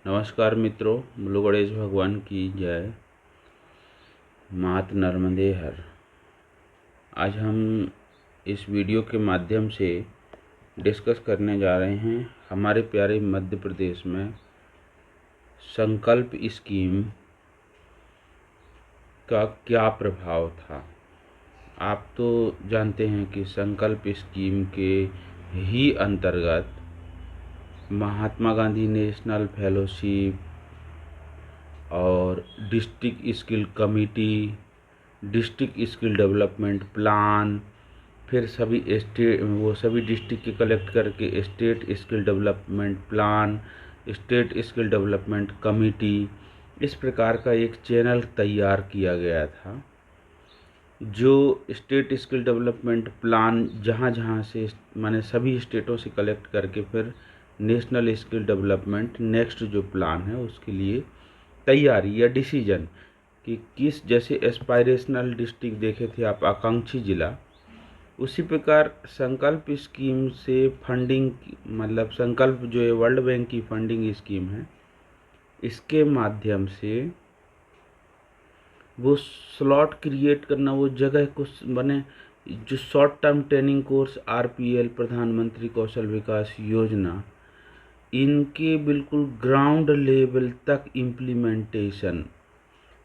नमस्कार मित्रों, बोलो गणेश भगवान की जय। मात नर्मदे हर। आज हम इस वीडियो के माध्यम से डिस्कस करने जा रहे हैं हमारे प्यारे मध्य प्रदेश में संकल्प स्कीम का क्या प्रभाव था। आप तो जानते हैं कि संकल्प स्कीम के ही अंतर्गत महात्मा गांधी नेशनल फेलोशिप और district skill committee, district skill development plan, फिर सभी सभी डिस्ट्रिक्ट के कलेक्ट करके state skill development plan, state skill development committee, इस प्रकार का एक चैनल तैयार किया गया था। जो स्टेट स्किल डेवलपमेंट प्लान जहाँ जहाँ से माने सभी स्टेटों से कलेक्ट करके फिर नेशनल स्किल डेवलपमेंट नेक्स्ट जो प्लान है उसके लिए तैयारी या डिसीजन कि किस, जैसे एस्पायरेशनल डिस्ट्रिक्ट देखे थे आप, आकांक्षी जिला, उसी प्रकार संकल्प स्कीम से फंडिंग, मतलब संकल्प जो है वर्ल्ड बैंक की फंडिंग स्कीम है, इसके माध्यम से वो स्लॉट क्रिएट करना, वो जगह को बने, जो short term training course RPL, प्रधानमंत्री कौशल विकास योजना, इनके बिल्कुल ग्राउंड लेवल तक इम्प्लीमेंटेशन,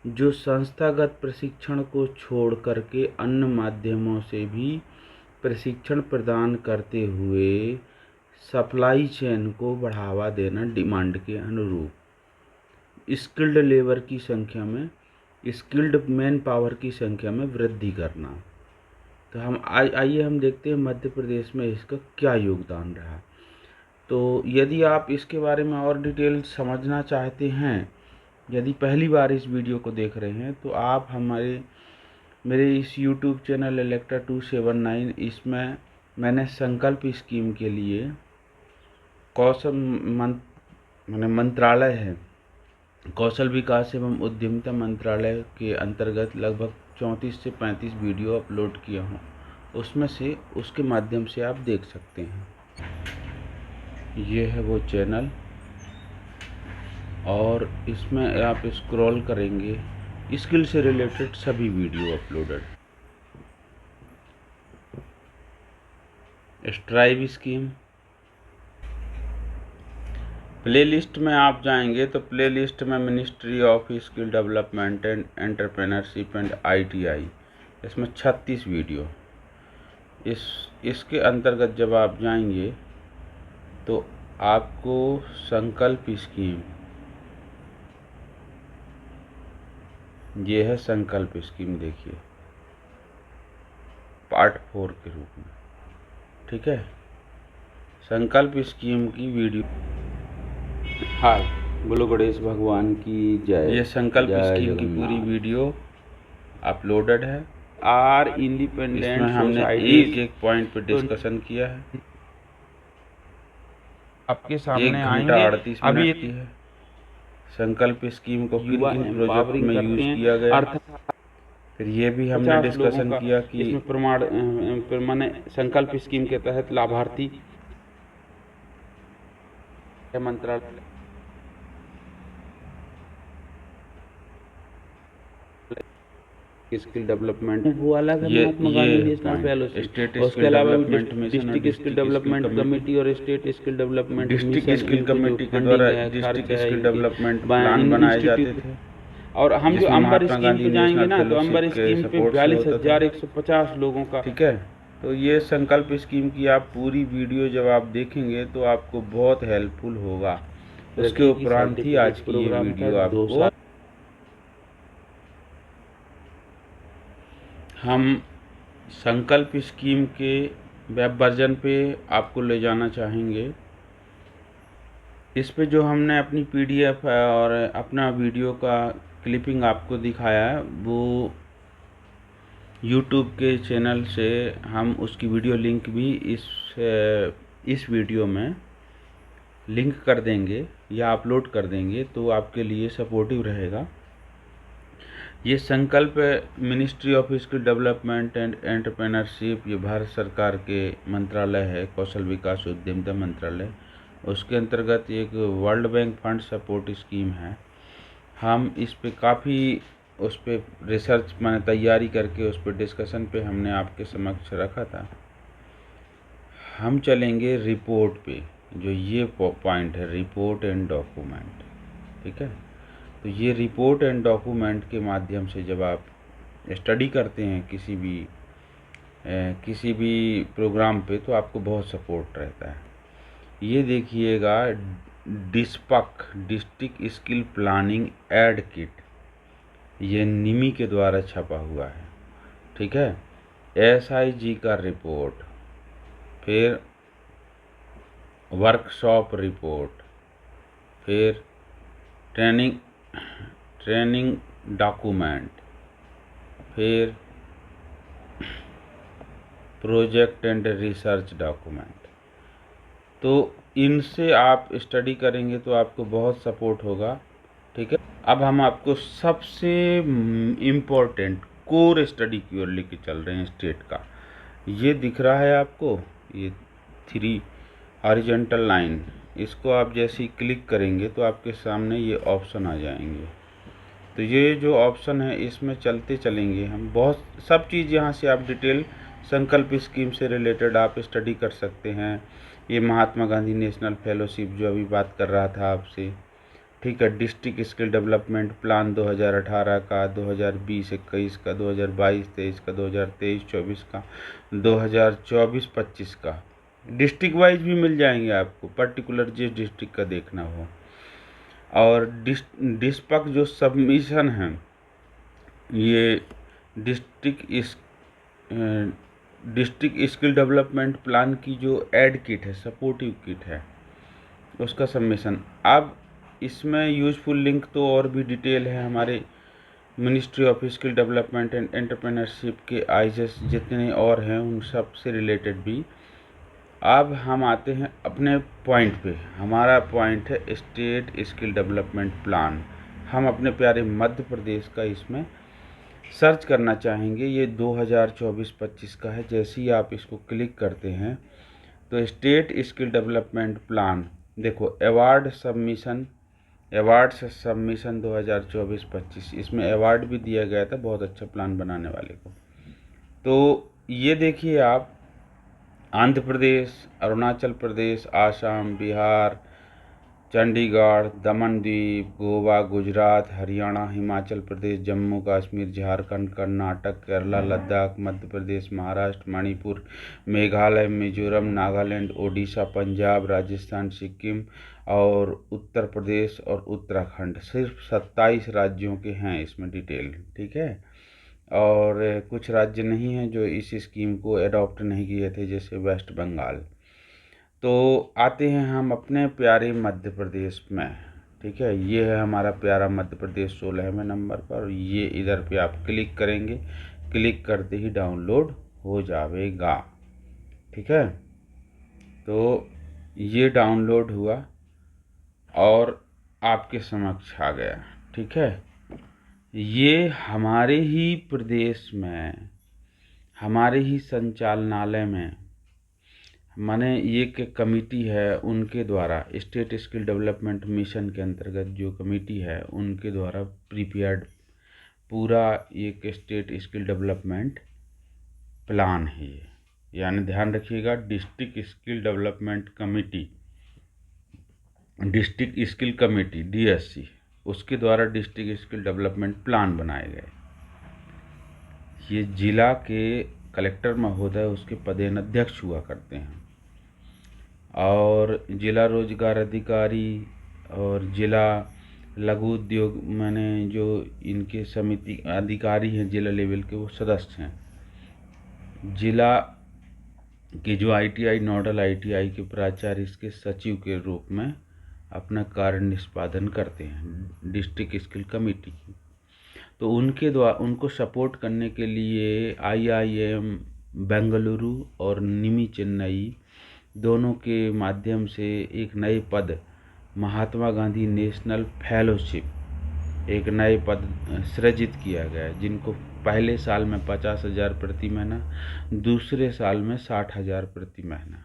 जो संस्थागत प्रशिक्षण को छोड़ करके अन्य माध्यमों से भी प्रशिक्षण प्रदान करते हुए सप्लाई चेन को बढ़ावा देना, डिमांड के अनुरूप स्किल्ड लेबर की संख्या में, स्किल्ड मैन पावर की संख्या में वृद्धि करना। तो हम आइए हम देखते हैं मध्य प्रदेश में इसका क्या योगदान रहा। तो यदि आप इसके बारे में और डिटेल समझना चाहते हैं, यदि पहली बार इस वीडियो को देख रहे हैं, तो आप मेरे इस YouTube चैनल इलेक्ट्रा 279, इसमें मैंने संकल्प स्कीम के लिए कौशल मंत्रालय है, कौशल विकास एवं उद्यमिता मंत्रालय के अंतर्गत लगभग 34 से 35 वीडियो अपलोड किया हूँ। उसमें से उसके माध्यम से आप देख सकते हैं। ये है वो चैनल, और इसमें आप स्क्रॉल करेंगे, स्किल से रिलेटेड सभी video uploaded. Strive scheme playlist में आप जाएंगे तो प्लेलिस्ट में ministry of skill development and entrepreneurship and ITI, इसमें 36 वीडियो। इसके अंतर्गत जब आप जाएंगे तो आपको संकल्प स्कीम, ये है संकल्प स्कीम, देखिए पार्ट 4 के रूप में, ठीक है, संकल्प स्कीम की वीडियो। हाँ, बोलो गणेश भगवान की जय। ये संकल्प स्कीम की पूरी वीडियो अपलोडेड है। आर इंडिपेंडेंट, हमने एक पॉइंट पे डिस्कशन किया है। आपके सामने 1 घंटा 38 मिनट की है। संकल्प स्कीम को किन किन प्रोजेक्ट में यूज किया गया, फिर ये भी हमने डिस्कशन किया कि इसमें प्रमाण संकल्प स्कीम के तहत लाभार्थी मंत्रालय स्किल डेवलपमेंट वो अलग है, Mahatma Gandhi national fellowship, state उसके अलावा डिस्ट्रिक्ट स्किल डेवलपमेंट कमेटी और state skill development district skill committee के द्वारा डिस्ट्रिक्ट स्किल डेवलपमेंट प्लान बनाए जाते थे। और हम जो अंबर स्कीम पे जाएंगे ना, तो अंबर स्कीम पे 42,150 लोगों का, ठीक है। तो ये संकल्प स्कीम की आप पूरी वीडियो जब आप देखेंगे तो आपको बहुत हेल्पफुल होगा। उसके उपरांत ही आज की ये वीडियो आपको हम संकल्प स्कीम के वेब वर्जन पे आपको ले जाना चाहेंगे। इस पे जो हमने अपनी PDF और अपना वीडियो का क्लिपिंग आपको दिखाया है, वो YouTube के चैनल से हम उसकी वीडियो लिंक भी इस वीडियो में लिंक कर देंगे या अपलोड कर देंगे, तो आपके लिए सपोर्टिव रहेगा। ये संकल्प ministry of skill development and entrepreneurship, ये भारत सरकार के मंत्रालय है, कौशल विकास उद्यमिता मंत्रालय, उसके अंतर्गत एक world bank fund support scheme है। हम इस पे काफ़ी उस पे रिसर्च मैंने तैयारी करके उस पे डिस्कशन पे हमने आपके समक्ष रखा था। हम चलेंगे रिपोर्ट पे, जो ये पॉइंट है रिपोर्ट एंड डॉक्यूमेंट, ठीक है। तो ये रिपोर्ट एंड डॉक्यूमेंट के माध्यम से जब आप स्टडी करते हैं किसी भी प्रोग्राम पे, तो आपको बहुत सपोर्ट रहता है। ये देखिएगा, डिस्पक district skill planning aid kit, ये निमी के द्वारा छपा हुआ है, ठीक है। SIG का रिपोर्ट, फिर वर्कशॉप रिपोर्ट, फिर ट्रेनिंग डॉक्यूमेंट, फिर प्रोजेक्ट एंड रिसर्च डॉक्यूमेंट। तो इनसे आप स्टडी करेंगे तो आपको बहुत सपोर्ट होगा, ठीक है। अब हम आपको सबसे इम्पोर्टेंट कोर स्टडी की ओर लेके चल रहे हैं स्टेट का। ये दिख रहा है आपको, ये 3 हॉरिजॉन्टल लाइन, इसको आप जैसे ही क्लिक करेंगे तो आपके सामने ये ऑप्शन आ जाएंगे। तो ये जो ऑप्शन है इसमें चलते चलेंगे हम, बहुत सब चीज़ यहाँ से आप डिटेल संकल्प स्कीम से रिलेटेड आप स्टडी कर सकते हैं। ये महात्मा गांधी नेशनल फेलोशिप जो अभी बात कर रहा था आपसे, ठीक है। डिस्ट्रिक्ट स्किल डेवलपमेंट प्लान 2018 का, 2020-21 का, 2022-23 का, 2023-24 का, 2024-25 का, डिस्ट्रिक्ट वाइज भी मिल जाएंगे आपको, पर्टिकुलर जिस डिस्ट्रिक्ट का देखना हो। और डिस्पक जो सबमिशन है, ये डिस्ट्रिक्ट स्किल डेवलपमेंट प्लान की जो एड किट है, सपोर्टिव किट है, उसका सबमिशन। अब इसमें यूजफुल लिंक तो और भी डिटेल है हमारे ministry of skill development and entrepreneurship के ISS जितने और हैं उन सब से रिलेटेड भी। अब हम आते हैं अपने पॉइंट पे। हमारा पॉइंट है स्टेट स्किल डेवलपमेंट प्लान। हम अपने प्यारे मध्य प्रदेश का इसमें सर्च करना चाहेंगे। ये 2024-25 का है। जैसे ही आप इसको क्लिक करते हैं तो स्टेट स्किल डेवलपमेंट प्लान, देखो अवार्ड सबमिशन 2024-25, इसमें अवार्ड भी दिया गया था बहुत अच्छा प्लान बनाने वाले को। तो ये देखिए आप, आंध्र प्रदेश, अरुणाचल प्रदेश, आसाम, बिहार, चंडीगढ़, दमन द्वीप, गोवा, गुजरात, हरियाणा, हिमाचल प्रदेश, जम्मू कश्मीर, झारखंड, कर्नाटक, केरला, लद्दाख, मध्य प्रदेश, महाराष्ट्र, मणिपुर, मेघालय, मिजोरम, नागालैंड, ओडिशा, पंजाब, राजस्थान, सिक्किम और उत्तर प्रदेश और उत्तराखंड। सिर्फ 27 राज्यों के हैं इसमें डिटेल, ठीक है। और कुछ राज्य नहीं हैं जो इस स्कीम को अडॉप्ट नहीं किए थे, जैसे वेस्ट बंगाल। तो आते हैं हम अपने प्यारे मध्य प्रदेश में, ठीक है। ये है हमारा प्यारा मध्य प्रदेश 16वें नंबर पर। ये इधर पे आप क्लिक करेंगे, क्लिक करते ही डाउनलोड हो जाएगा, ठीक है। तो ये डाउनलोड हुआ और आपके समक्ष आ गया, ठीक है। ये हमारे ही प्रदेश में, हमारे ही संचालनालय में, माने ये कि कमेटी है उनके द्वारा, स्टेट स्किल डेवलपमेंट मिशन के अंतर्गत जो कमेटी है उनके द्वारा प्रिपेयर्ड पूरा एक स्टेट स्किल डेवलपमेंट प्लान है ये। यानी ध्यान रखिएगा, district skill development committee, district skill committee DSC, उसके द्वारा डिस्ट्रिक्ट स्किल डेवलपमेंट प्लान बनाए गए। ये जिला के कलेक्टर महोदय उसके पदेनाध्यक्ष हुआ करते हैं, और जिला रोजगार अधिकारी और जिला लघु उद्योग, माने जो इनके समिति अधिकारी हैं जिला लेवल के, वो सदस्य हैं। जिला के जो ITI नोडल ITI के प्राचार्य इसके सचिव के रूप में अपना कार्य निष्पादन करते हैं डिस्ट्रिक्ट स्किल कमेटी की। तो उनके द्वारा उनको सपोर्ट करने के लिए IIM बेंगलुरु और निमी चेन्नई दोनों के माध्यम से एक नए पद, महात्मा गांधी नेशनल फेलोशिप, एक नए पद सृजित किया गया, जिनको पहले साल में 50,000 प्रति महीना, दूसरे साल में 60,000 प्रति महीना,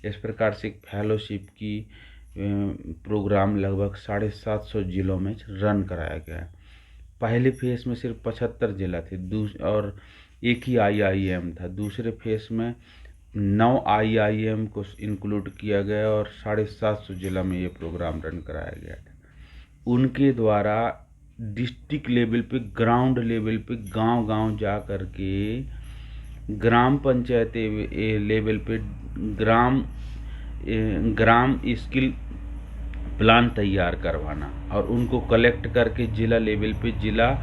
इस प्रकार से एक फेलोशिप की प्रोग्राम लगभग 750 जिलों में रन कराया गया है। पहले फेज में सिर्फ 75 जिला थे और एक ही आईआईएम था। दूसरे फेज में 9 आईआईएम को इंक्लूड किया गया और 750 जिला में ये प्रोग्राम रन कराया गया था। उनके द्वारा डिस्ट्रिक्ट लेवल पे, ग्राउंड लेवल पे, गांव-गांव जा कर के ग्राम पंचायत लेवल पे ग्राम स्किल प्लान तैयार करवाना और उनको कलेक्ट करके जिला लेवल पे जिला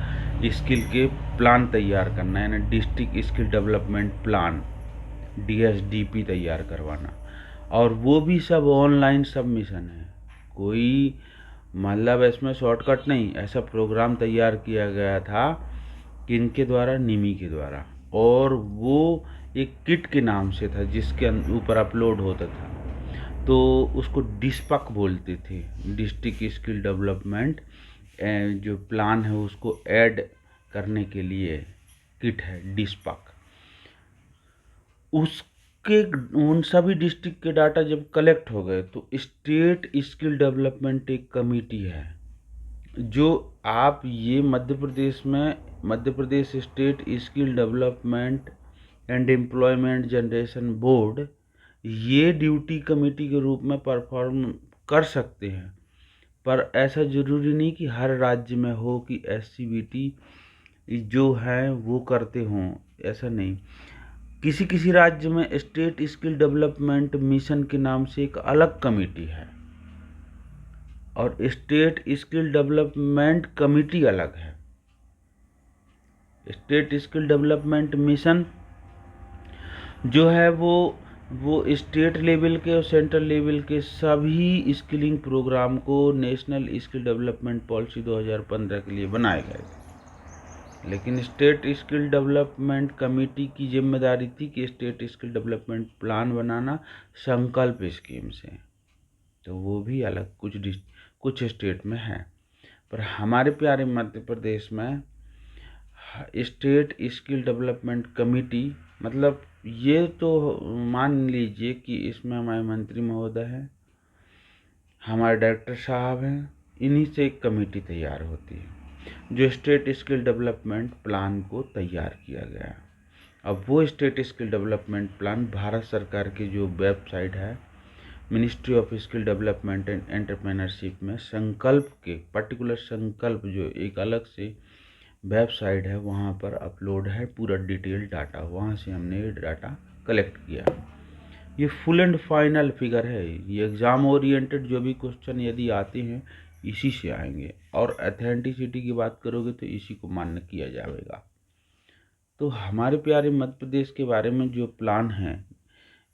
स्किल के प्लान तैयार करना, यानी डिस्ट्रिक्ट स्किल डेवलपमेंट प्लान डीएसडीपी तैयार करवाना। और वो भी सब ऑनलाइन सबमिशन है, कोई मतलब इसमें शॉर्टकट नहीं। ऐसा प्रोग्राम तैयार किया गया था किनके द्वारा, निमी के द्वारा, और वो एक किट के नाम से था जिसके ऊपर अपलोड होता था। तो उसको डिस्पक बोलते थे, डिस्ट्रिक्ट स्किल डेवलपमेंट जो प्लान है उसको ऐड करने के लिए किट है डिस्पक। उसके उन सभी डिस्ट्रिक्ट के डाटा जब कलेक्ट हो गए तो स्टेट स्किल डेवलपमेंट एक कमेटी है जो आप ये Madhya Pradesh state skill development and employment generation board ये ड्यूटी कमेटी के रूप में परफॉर्म कर सकते हैं। पर ऐसा ज़रूरी नहीं कि हर राज्य में हो कि एससीबीटी जो है वो करते हों, ऐसा नहीं। किसी किसी राज्य में स्टेट स्किल डेवलपमेंट मिशन के नाम से एक अलग कमेटी है और स्टेट स्किल डेवलपमेंट कमेटी अलग है। स्टेट स्किल डेवलपमेंट मिशन जो है वो स्टेट लेवल के और सेंट्रल लेवल के सभी स्किलिंग प्रोग्राम को नेशनल स्किल डेवलपमेंट पॉलिसी 2015 के लिए बनाए गए थे। लेकिन स्टेट स्किल डेवलपमेंट कमेटी की जिम्मेदारी थी कि स्टेट स्किल डेवलपमेंट प्लान बनाना संकल्प स्कीम से, तो वो भी अलग कुछ स्टेट में है। पर हमारे प्यारे मध्य प्रदेश में स्टेट स्किल डेवलपमेंट कमेटी, मतलब ये तो मान लीजिए कि इसमें हमारे मंत्री महोदय हैं, हमारे डायरेक्टर साहब हैं, इन्हीं से एक कमेटी तैयार होती है जो स्टेट स्किल डेवलपमेंट प्लान को तैयार किया गया है। अब वो state skill development plan Bharat सरकार की जो वेबसाइट है ministry of skill development and entrepreneurship में संकल्प के पर्टिकुलर संकल्प जो एक अलग से वेबसाइट है वहाँ पर अपलोड है पूरा डिटेल डाटा, वहाँ से हमने ये डाटा कलेक्ट किया। ये फुल एंड फाइनल फिगर है। ये एग्ज़ाम ओरिएंटेड जो भी क्वेश्चन यदि आते हैं इसी से आएंगे और ऑथेंटिसिटी की बात करोगे तो इसी को मान्य किया जाएगा। तो हमारे प्यारे मध्य प्रदेश के बारे में जो प्लान है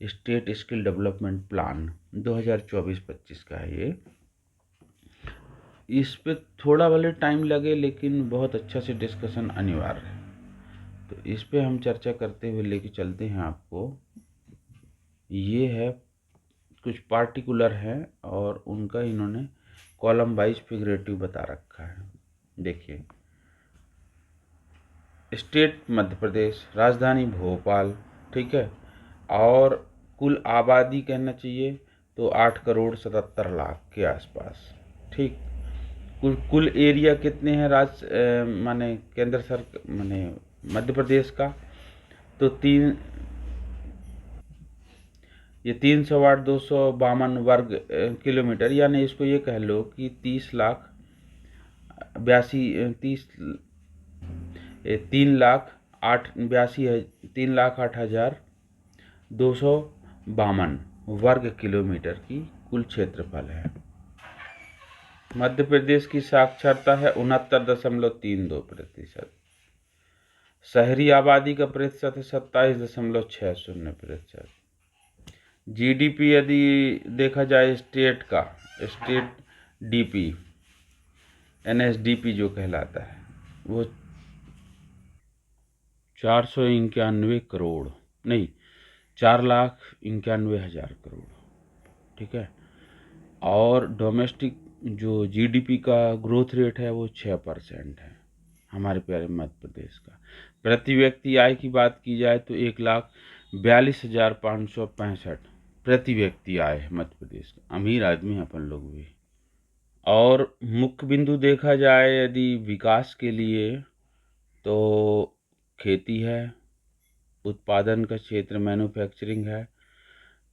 स्टेट स्किल डेवलपमेंट प्लान 2024-25 का है ये। इस पे थोड़ा भले टाइम लगे लेकिन बहुत अच्छा से डिस्कशन अनिवार्य है, तो इस पे हम चर्चा करते हुए लेके चलते हैं आपको। ये है कुछ पार्टिकुलर हैं और उनका इन्होंने कॉलम वाइज फिगरेटिव बता रखा है। देखिए, स्टेट मध्य प्रदेश, राजधानी भोपाल, ठीक है, और कुल आबादी कहना चाहिए तो 8,77,00,000 के आसपास, ठीक। कुल एरिया कितने हैं माने केंद्र सरकार माने मध्य प्रदेश का, तो 308,252 वर्ग किलोमीटर, यानी इसको ये कह लो कि 3,08,252 वर्ग किलोमीटर की कुल क्षेत्रफल है। मध्य प्रदेश की साक्षरता है 69.32%। शहरी आबादी का प्रतिशत है 27.60%। जीडीपी यदि देखा जाए स्टेट का, स्टेट डीपी एनएसडीपी जो कहलाता है वो 491 करोड़, ठीक है। और डोमेस्टिक जो जीडीपी का ग्रोथ रेट है वो 6% है हमारे प्यारे मध्य प्रदेश का। प्रति व्यक्ति आय की बात की जाए तो 1,42,565 प्रति व्यक्ति आय है मध्य प्रदेश का, अमीर आदमी हैं अपन लोग भी। और मुख्य बिंदु देखा जाए यदि विकास के लिए, तो खेती है, उत्पादन का क्षेत्र मैन्युफैक्चरिंग है,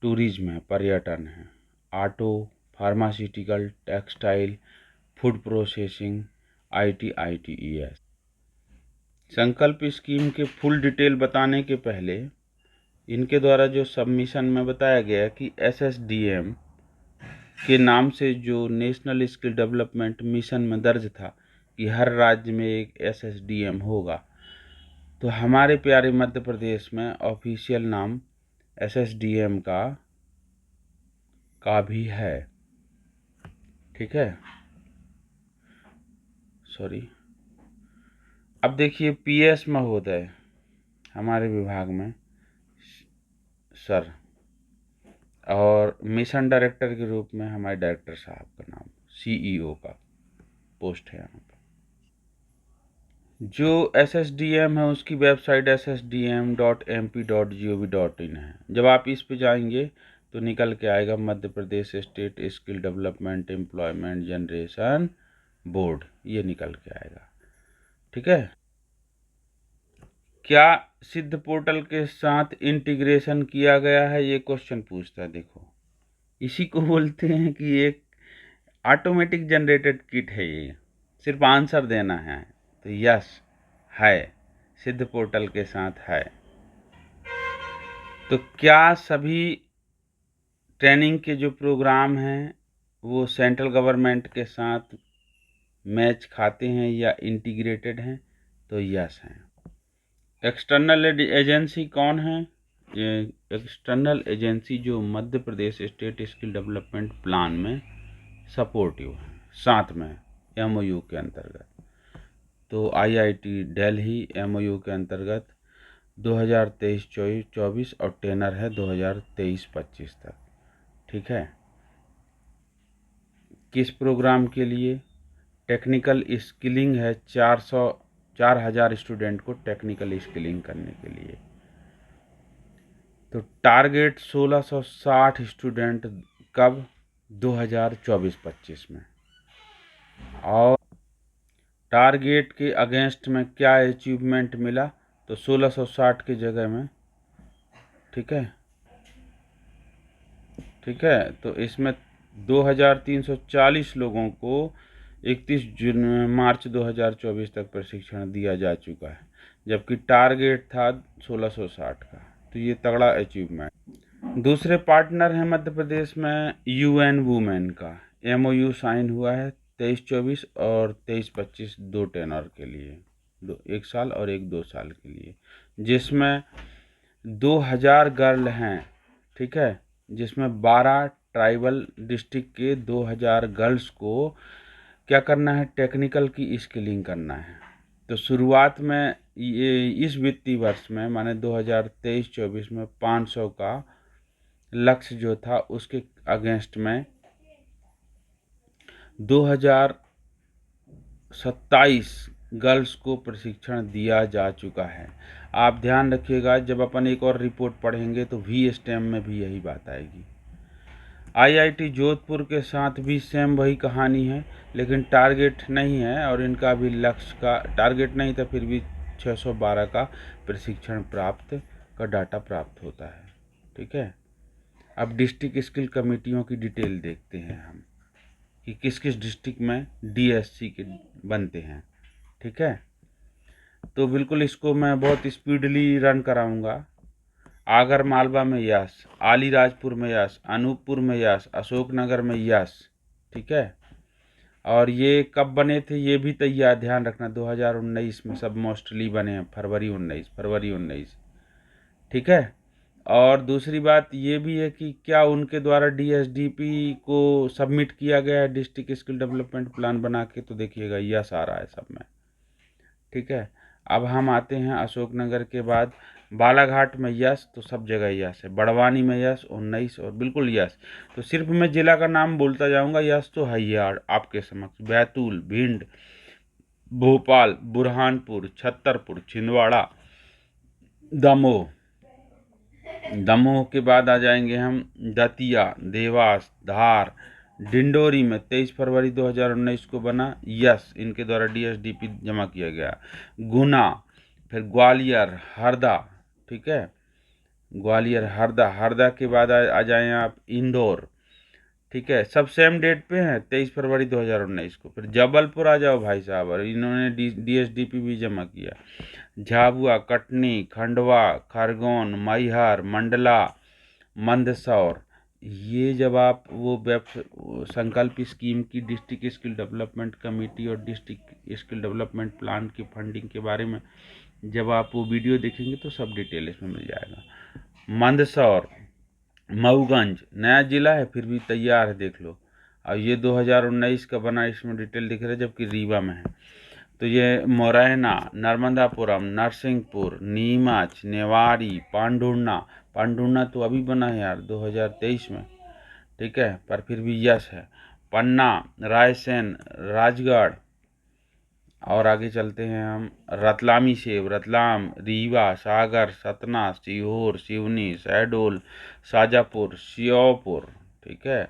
टूरिज्म है, पर्यटन है, auto, pharmaceutical, textile, food processing, IT, ITES. संकल्प स्कीम के फुल डिटेल बताने के पहले इनके द्वारा जो सबमिशन में बताया गया कि एसएसडीएम के नाम से जो नेशनल स्किल डेवलपमेंट मिशन में दर्ज था कि हर राज्य में एक एसएसडीएम होगा, तो हमारे प्यारे मध्य प्रदेश में ऑफिशियल नाम एसएसडीएम का भी है। ठीक है, सॉरी। अब देखिए पीएस महोदय हमारे विभाग में सर, और मिशन डायरेक्टर के रूप में हमारे डायरेक्टर साहब का नाम, सीईओ का पोस्ट है यहाँ पर। जो एसएसडीएम है उसकी वेबसाइट ssdm.mp.gov.in है। जब आप इस पे जाएंगे तो निकल के आएगा Madhya Pradesh state skill development employment generation board, ये निकल के आएगा। ठीक है, क्या सिद्ध पोर्टल के साथ इंटीग्रेशन किया गया है, ये क्वेश्चन पूछता है। देखो, इसी को बोलते हैं कि एक ऑटोमेटिक जनरेटेड किट है ये, सिर्फ आंसर देना है। तो यस है, सिद्ध पोर्टल के साथ है। तो क्या सभी ट्रेनिंग के जो प्रोग्राम हैं वो सेंट्रल गवर्नमेंट के साथ मैच खाते हैं या इंटीग्रेटेड हैं? तो यस हैं। एक्सटर्नल एजेंसी कौन है? ये एक्सटर्नल एजेंसी जो मध्य Pradesh state skill development plan में सपोर्टिव है, साथ में एमओयू के अंतर्गत। तो आईआईटी दिल्ली एमओयू के अंतर्गत 2023-24 और टेनर है 2023-25 तक। ठीक है, किस प्रोग्राम के लिए? टेक्निकल स्किलिंग है, 4,000 स्टूडेंट को टेक्निकल स्किलिंग करने के लिए। तो टारगेट 1660 स्टूडेंट, कब? 2024-25 में। और टारगेट के अगेंस्ट में क्या अचीवमेंट मिला? तो 1660 की जगह में, ठीक है, ठीक है, तो इसमें 2340 लोगों को 31 मार्च 2024 तक प्रशिक्षण दिया जा चुका है, जबकि टारगेट था 1660 का। तो ये तगड़ा अचीवमेंट। दूसरे पार्टनर हैं मध्य प्रदेश में यूएन वुमेन का, एमओयू साइन हुआ है 23-24 और 23-25 दो टेनर के लिए, एक साल और एक 2 साल के लिए, जिसमें 2000 गर्ल हैं। ठीक है, जिसमें 12 ट्राइबल डिस्ट्रिक्ट के 2000 गर्ल्स को क्या करना है? टेक्निकल की स्किलिंग करना है। तो शुरुआत में ये इस वित्तीय वर्ष में माने 2023-24 में 500 का लक्ष्य जो था, उसके अगेंस्ट में 2027 गर्ल्स को प्रशिक्षण दिया जा चुका है। आप ध्यान रखिएगा, जब अपन एक और रिपोर्ट पढ़ेंगे तो वी स्टेम में भी यही बात आएगी। आईआईटी जोधपुर के साथ भी सेम वही कहानी है, लेकिन टारगेट नहीं है और इनका भी लक्ष्य का टारगेट नहीं था, फिर भी 612 का प्रशिक्षण प्राप्त का डाटा प्राप्त होता है। ठीक है, अब डिस्ट्रिक्ट स्किल कमेटियों की डिटेल देखते हैं हम कि किस किस डिस्ट्रिक्ट में डीएससी के बनते हैं। ठीक है, तो बिल्कुल इसको मैं बहुत स्पीडली रन कराऊंगा। आगर मालवा में यस, अलीराजपुर में यस, अनूपपुर में यस, अशोकनगर में यस। ठीक है, और ये कब बने थे ये भी तैयार ध्यान रखना, 2019 में सब मोस्टली बने हैं, फरवरी 19। ठीक है, और दूसरी बात ये भी है कि क्या उनके द्वारा डीएसडीपी को सबमिट किया गया है डिस्ट्रिक्ट स्किल डेवलपमेंट प्लान बना के? तो देखिएगा यस आ रहा है सब में। ठीक है, अब हम आते हैं अशोकनगर के बाद बालाघाट में यस, तो सब जगह यस है। बड़वानी में यस 19 और बिल्कुल यस। तो सिर्फ मैं जिला का नाम बोलता जाऊंगा, यस तो है ही आपके समक्ष। बैतूल, भिंड, भोपाल, बुरहानपुर, छतरपुर, छिंदवाड़ा, दमोह, दमोह के बाद आ जाएंगे हम दतिया, देवास, धार, डिंडोरी में 23 फरवरी 2019 को बना, यस इनके द्वारा डीएसडीपी जमा किया गया। गुना, फिर ग्वालियर, हरदा, ठीक है, ग्वालियर, हरदा, हरदा के बाद आ जाएं आप इंदौर, ठीक है, सब सेम डेट पे हैं 23 फरवरी 2019 को। फिर जबलपुर आ जाओ भाई साहब, और इन्होंने डीएसडीपी भी जमा किया। झाबुआ, कटनी, खंडवा, खरगोन, मैहर, मंडला, मंदसौर। ये जब आप वो वेब संकल्प स्कीम की डिस्ट्रिक्ट स्किल डेवलपमेंट कमेटी और डिस्ट्रिक्ट स्किल डेवलपमेंट प्लान की फंडिंग के बारे में जब आप वो वीडियो देखेंगे तो सब डिटेल इसमें मिल जाएगा। मंदसौर, मऊगंज नया जिला है फिर भी तैयार है, देख लो। और ये 2019 का बना, इसमें डिटेल दिख रहा है, जबकि रीवा में है। तो ये मोरैना, नर्मदापुरम, नरसिंहपुर, नीमच, नेवारी, पांडुर्ना, पांडुर्ना तो अभी बना है यार 2023 में, ठीक है, पर फिर भी यस है। पन्ना, रायसेन, राजगढ़, और आगे चलते हैं हम, रतलामी सेब, रतलाम, रीवा, सागर, सतना, सीहोर, सिवनी, शहडोल, शाजापुर, श्योपुर, ठीक है,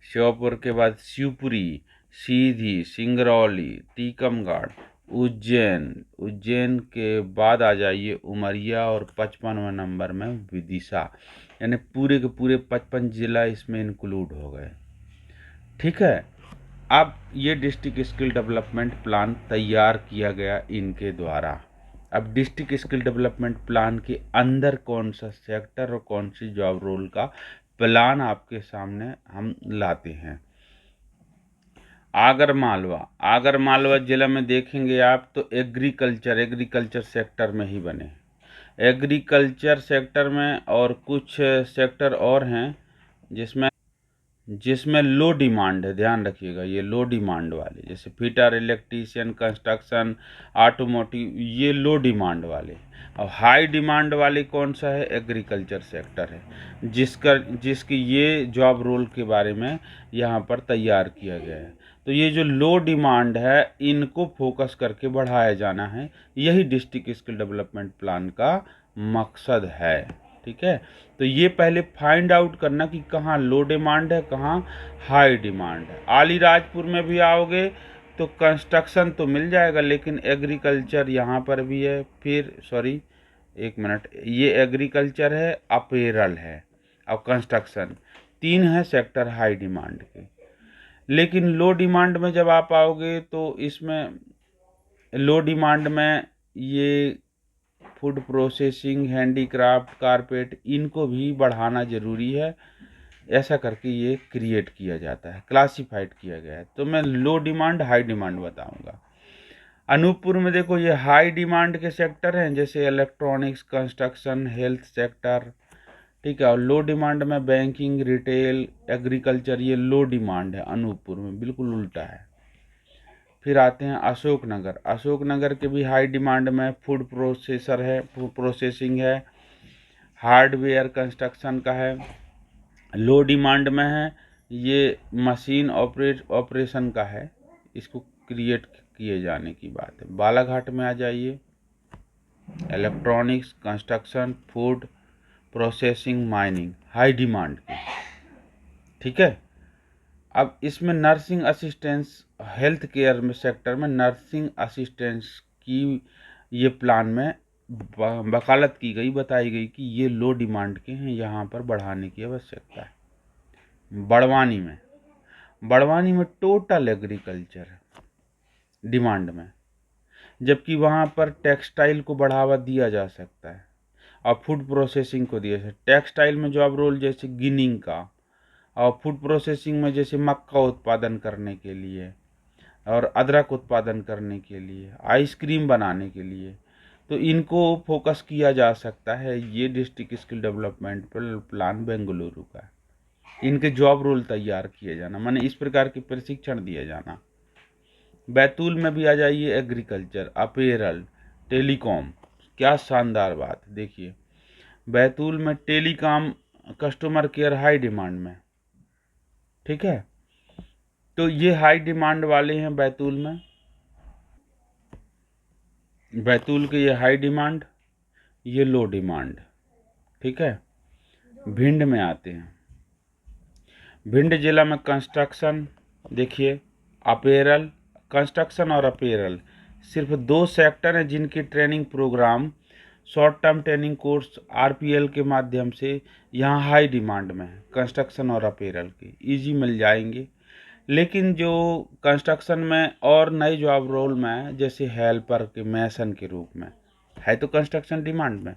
श्योपुर के बाद शिवपुरी, सीधी, सिंगरौली, टीकमगढ़, उज्जैन, उज्जैन के बाद आ जाइए उमरिया, और 55वें नंबर में विदिशा। यानी पूरे के पूरे 55 जिला इसमें इंक्लूड हो गए, ठीक है। अब ये डिस्ट्रिक्ट स्किल डेवलपमेंट प्लान तैयार किया गया इनके द्वारा। अब डिस्ट्रिक्ट स्किल डेवलपमेंट प्लान के अंदर कौन सा सेक्टर और कौन सी जॉब रोल का प्लान आपके सामने हम लाते हैं। आगर मालवा, आगर मालवा जिला में देखेंगे आप तो एग्रीकल्चर सेक्टर में ही बने, एग्रीकल्चर सेक्टर में, और कुछ सेक्टर और हैं जिसमें जिसमें लो डिमांड है, ध्यान रखिएगा, ये लो डिमांड वाले, जैसे फिटर, इलेक्ट्रीशियन, कंस्ट्रक्शन, ऑटोमोटिव, ये लो डिमांड वाले। और हाई डिमांड वाले कौन सा है, एग्रीकल्चर सेक्टर है, जिसकी ये जॉब रोल के बारे में यहाँ पर तैयार किया गया है। तो ये जो लो डिमांड है इनको फोकस करके बढ़ाया जाना है, यही डिस्ट्रिक्ट स्किल डेवलपमेंट प्लान का मकसद है, ठीक है। तो ये पहले फाइंड आउट करना कि कहाँ लो डिमांड है, कहाँ हाई डिमांड है। अलीराजपुर में भी आओगे तो कंस्ट्रक्शन तो मिल जाएगा, लेकिन एग्रीकल्चर यहाँ पर भी है, फिर सॉरी एक मिनट, ये एग्रीकल्चर है, अपेरल है और कंस्ट्रक्शन, तीन है सेक्टर हाई डिमांड के। लेकिन लो डिमांड में जब आप आओगे तो इसमें लो डिमांड में ये फूड प्रोसेसिंग, हैंडीक्राफ्ट, कारपेट, इनको भी बढ़ाना ज़रूरी है। ऐसा करके ये क्रिएट किया जाता है, क्लासिफाइड किया गया है। तो मैं लो डिमांड हाई डिमांड बताऊंगा। अनूपपुर में देखो ये हाई डिमांड के सेक्टर हैं, जैसे इलेक्ट्रॉनिक्स, कंस्ट्रक्शन, हेल्थ सेक्टर, ठीक है। और लो डिमांड में बैंकिंग, रिटेल, एग्रीकल्चर, ये लो डिमांड है अनूपपुर में, बिल्कुल उल्टा है। फिर आते हैं अशोकनगर, अशोकनगर के भी हाई डिमांड में फूड प्रोसेसर है, फूड प्रोसेसिंग है, हार्डवेयर कंस्ट्रक्शन का है। लो डिमांड में है ये मशीन ऑपरेशन का है, इसको क्रिएट किए जाने की बात है। बालाघाट में आ जाइए, electronics, construction, food processing, mining, high demand की, ठीक है। अब इसमें नर्सिंग असिस्टेंस, हेल्थ केयर में सेक्टर में नर्सिंग असिस्टेंस की ये प्लान में वकालत की गई, बताई गई कि ये लो डिमांड के हैं, यहाँ पर बढ़ाने की आवश्यकता है। बड़वानी में टोटल एग्रीकल्चर डिमांड में, जबकि वहाँ पर टेक्सटाइल को बढ़ावा दिया जा सकता है और फूड प्रोसेसिंग को दिया जाए। टेक्सटाइल में जॉब रोल जैसे गिनिंग का, और फूड प्रोसेसिंग में जैसे मक्का उत्पादन करने के लिए और अदरक उत्पादन करने के लिए, आइसक्रीम बनाने के लिए, तो इनको फोकस किया जा सकता है। ये district skill development plan Bengaluru का, इनके जॉब रोल तैयार किए जाना, माने इस प्रकार के प्रशिक्षण दिए जाना। बैतूल में भी आ जाइए, एग्रीकल्चर, अपेरल, टेलीकॉम, क्या शानदार बात, देखिए बैतूल में telecom, customer care high demand में, ठीक है। तो ये हाई डिमांड वाले हैं बैतूल में, बैतूल के ये हाई डिमांड, ये लो डिमांड, ठीक है। भिंड में आते हैं। भिंड जिला में कंस्ट्रक्शन देखिए, अपैरल, कंस्ट्रक्शन और अपैरल सिर्फ 2 सेक्टर हैं जिनकी training program short term training course RPL के माध्यम से यहाँ हाई डिमांड में है। कंस्ट्रक्शन और अपैरल के इजी मिल जाएंगे, लेकिन जो कंस्ट्रक्शन में और नए जॉब रोल में जैसे हेल्पर के, मैसन के रूप में है तो कंस्ट्रक्शन डिमांड में,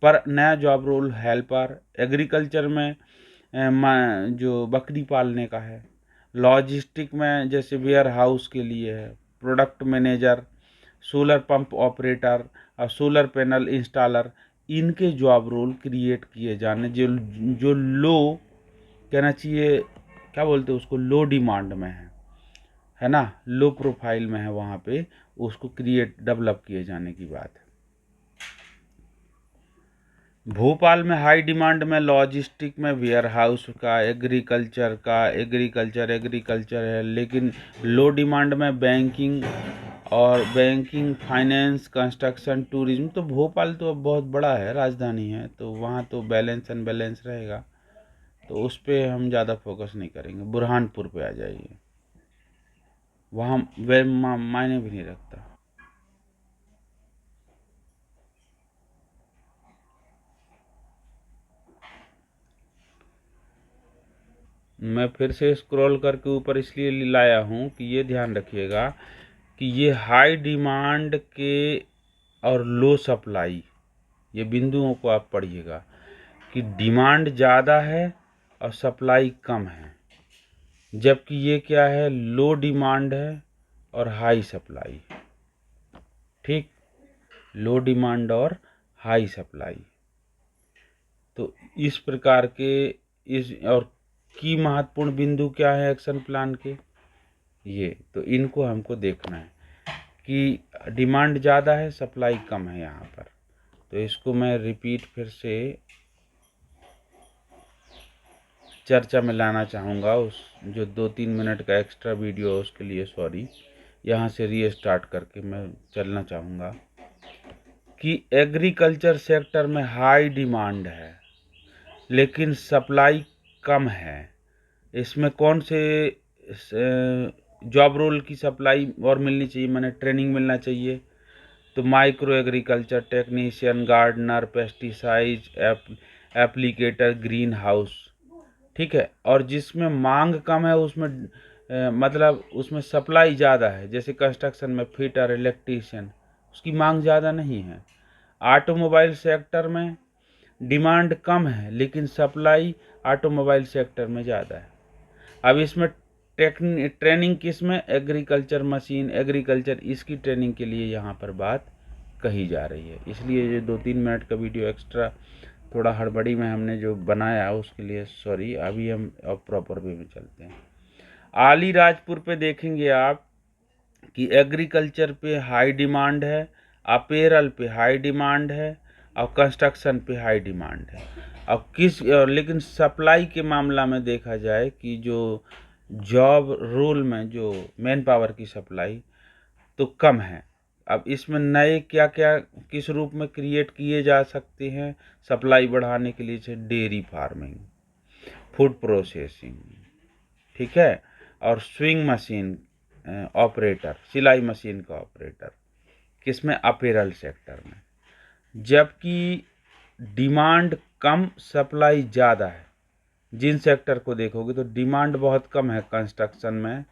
पर नया जॉब रोल हेल्पर, एग्रीकल्चर में जो बकरी पालने का है, लॉजिस्टिक में जैसे वेयर हाउस के लिए है, product manager, solar pump operator और सोलर पैनल इंस्टॉलर, इनके जॉब रोल क्रिएट किए जाने जो जो लो कहना चाहिए, क्या बोलते हैं उसको, लो डिमांड में है ना, लो प्रोफाइल में है, वहाँ पे उसको क्रिएट डेवलप किए जाने की बात है। भोपाल में हाई डिमांड में लॉजिस्टिक में वेयर हाउस का, एग्रीकल्चर है, लेकिन लो डिमांड में बैंकिंग, फाइनेंस, कंस्ट्रक्शन, टूरिज्म। तो भोपाल तो अब बहुत बड़ा है, राजधानी है, तो वहाँ तो बैलेंस अनबैलेंस रहेगा, तो उस पर हम ज़्यादा फोकस नहीं करेंगे। बुरहानपुर पे आ जाइए, वहाँ वे मायने भी नहीं रखता। मैं फिर से स्क्रॉल करके ऊपर इसलिए लाया हूँ कि ये ध्यान रखिएगा कि ये हाई डिमांड के और लो सप्लाई, ये बिंदुओं को आप पढ़िएगा कि डिमांड ज़्यादा है और सप्लाई कम है, जबकि ये क्या है, लो डिमांड है और हाई सप्लाई। ठीक, लो डिमांड और हाई सप्लाई। तो इस प्रकार के इस और की महत्वपूर्ण बिंदु क्या है एक्शन प्लान के, ये तो इनको हमको देखना है कि डिमांड ज़्यादा है, सप्लाई कम है यहाँ पर। तो इसको मैं रिपीट फिर से चर्चा में लाना चाहूँगा। उस जो 2-3 मिनट का एक्स्ट्रा वीडियो है उसके लिए सॉरी, यहाँ से रीस्टार्ट करके मैं चलना चाहूँगा कि एग्रीकल्चर सेक्टर में हाई डिमांड है लेकिन सप्लाई कम है। इसमें कौन से जॉब रोल की सप्लाई और मिलनी चाहिए, मैंने ट्रेनिंग मिलना चाहिए, तो micro agriculture technician, gardener, pesticide applicator, green house. ठीक है, और जिसमें मांग कम है उसमें मतलब उसमें सप्लाई ज़्यादा है, जैसे कंस्ट्रक्शन में फिटर, इलेक्ट्रीशियन, उसकी मांग ज़्यादा नहीं है। ऑटोमोबाइल सेक्टर में डिमांड कम है लेकिन सप्लाई ऑटोमोबाइल सेक्टर में ज़्यादा है। अब इसमें ट्रेनिंग किस में, एग्रीकल्चर मशीन, एग्रीकल्चर, इसकी ट्रेनिंग के लिए यहाँ पर बात कही जा रही है। इसलिए ये 2-3 मिनट का वीडियो एक्स्ट्रा थोड़ा हड़बड़ी में हमने जो बनाया उसके लिए सॉरी। अभी हम अब प्रॉपर वे में चलते हैं। अलीराजपुर पे देखेंगे आप कि एग्रीकल्चर पे हाई डिमांड है, अपैरल पे हाई डिमांड है और कंस्ट्रक्शन पे हाई डिमांड है। अब लेकिन सप्लाई के मामला में देखा जाए कि जो जॉब रोल में जो मैन पावर की सप्लाई तो कम है। अब इसमें नए क्या क्या किस रूप में क्रिएट किए जा सकते हैं सप्लाई बढ़ाने के लिए, जैसे डेयरी फार्मिंग, फूड प्रोसेसिंग, ठीक है, और स्विंग मशीन ऑपरेटर, सिलाई मशीन का ऑपरेटर, किसमें, अपैरल सेक्टर में। जबकि डिमांड कम, सप्लाई ज़्यादा है। जिन सेक्टर को देखोगे तो डिमांड बहुत कम है, कंस्ट्रक्शन में,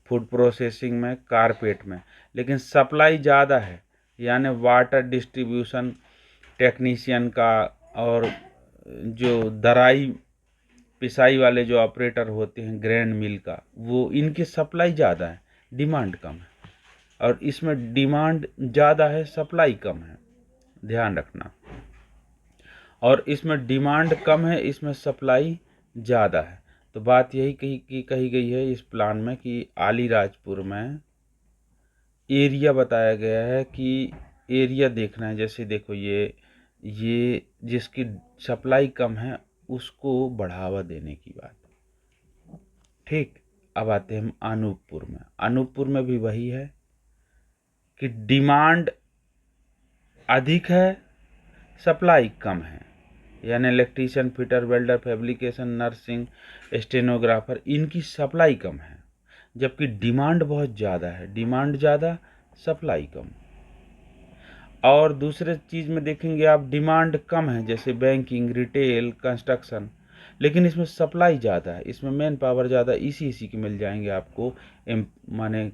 फूड प्रोसेसिंग में, कारपेट में, लेकिन सप्लाई ज़्यादा है, यानी वाटर डिस्ट्रीब्यूशन टेक्नीशियन का और जो दराई पिसाई वाले जो ऑपरेटर होते हैं ग्रैंड मिल का, वो इनकी सप्लाई ज़्यादा है, डिमांड कम है। और इसमें डिमांड ज़्यादा है, सप्लाई कम है, ध्यान रखना। और इसमें डिमांड कम है, इसमें सप्लाई ज़्यादा है। तो बात यही कही गई है इस प्लान में कि अलीराजपुर में एरिया बताया गया है कि एरिया देखना है। जैसे देखो ये जिसकी सप्लाई कम है उसको बढ़ावा देने की बात। ठीक, अब आते हैं हम अनूपपुर में। अनूपपुर में भी वही है कि डिमांड अधिक है, सप्लाई कम है। यानी electrician, fitter, welder, fabrication, nursing, stenographer, इनकी सप्लाई कम है, जबकि डिमांड बहुत ज़्यादा है। डिमांड ज़्यादा, सप्लाई कम। और दूसरे चीज़ में देखेंगे आप, डिमांड कम है जैसे बैंकिंग, रिटेल, कंस्ट्रक्शन, लेकिन इसमें सप्लाई ज़्यादा है, इसमें मैन पावर ज़्यादा, इसी के मिल जाएंगे आपको माने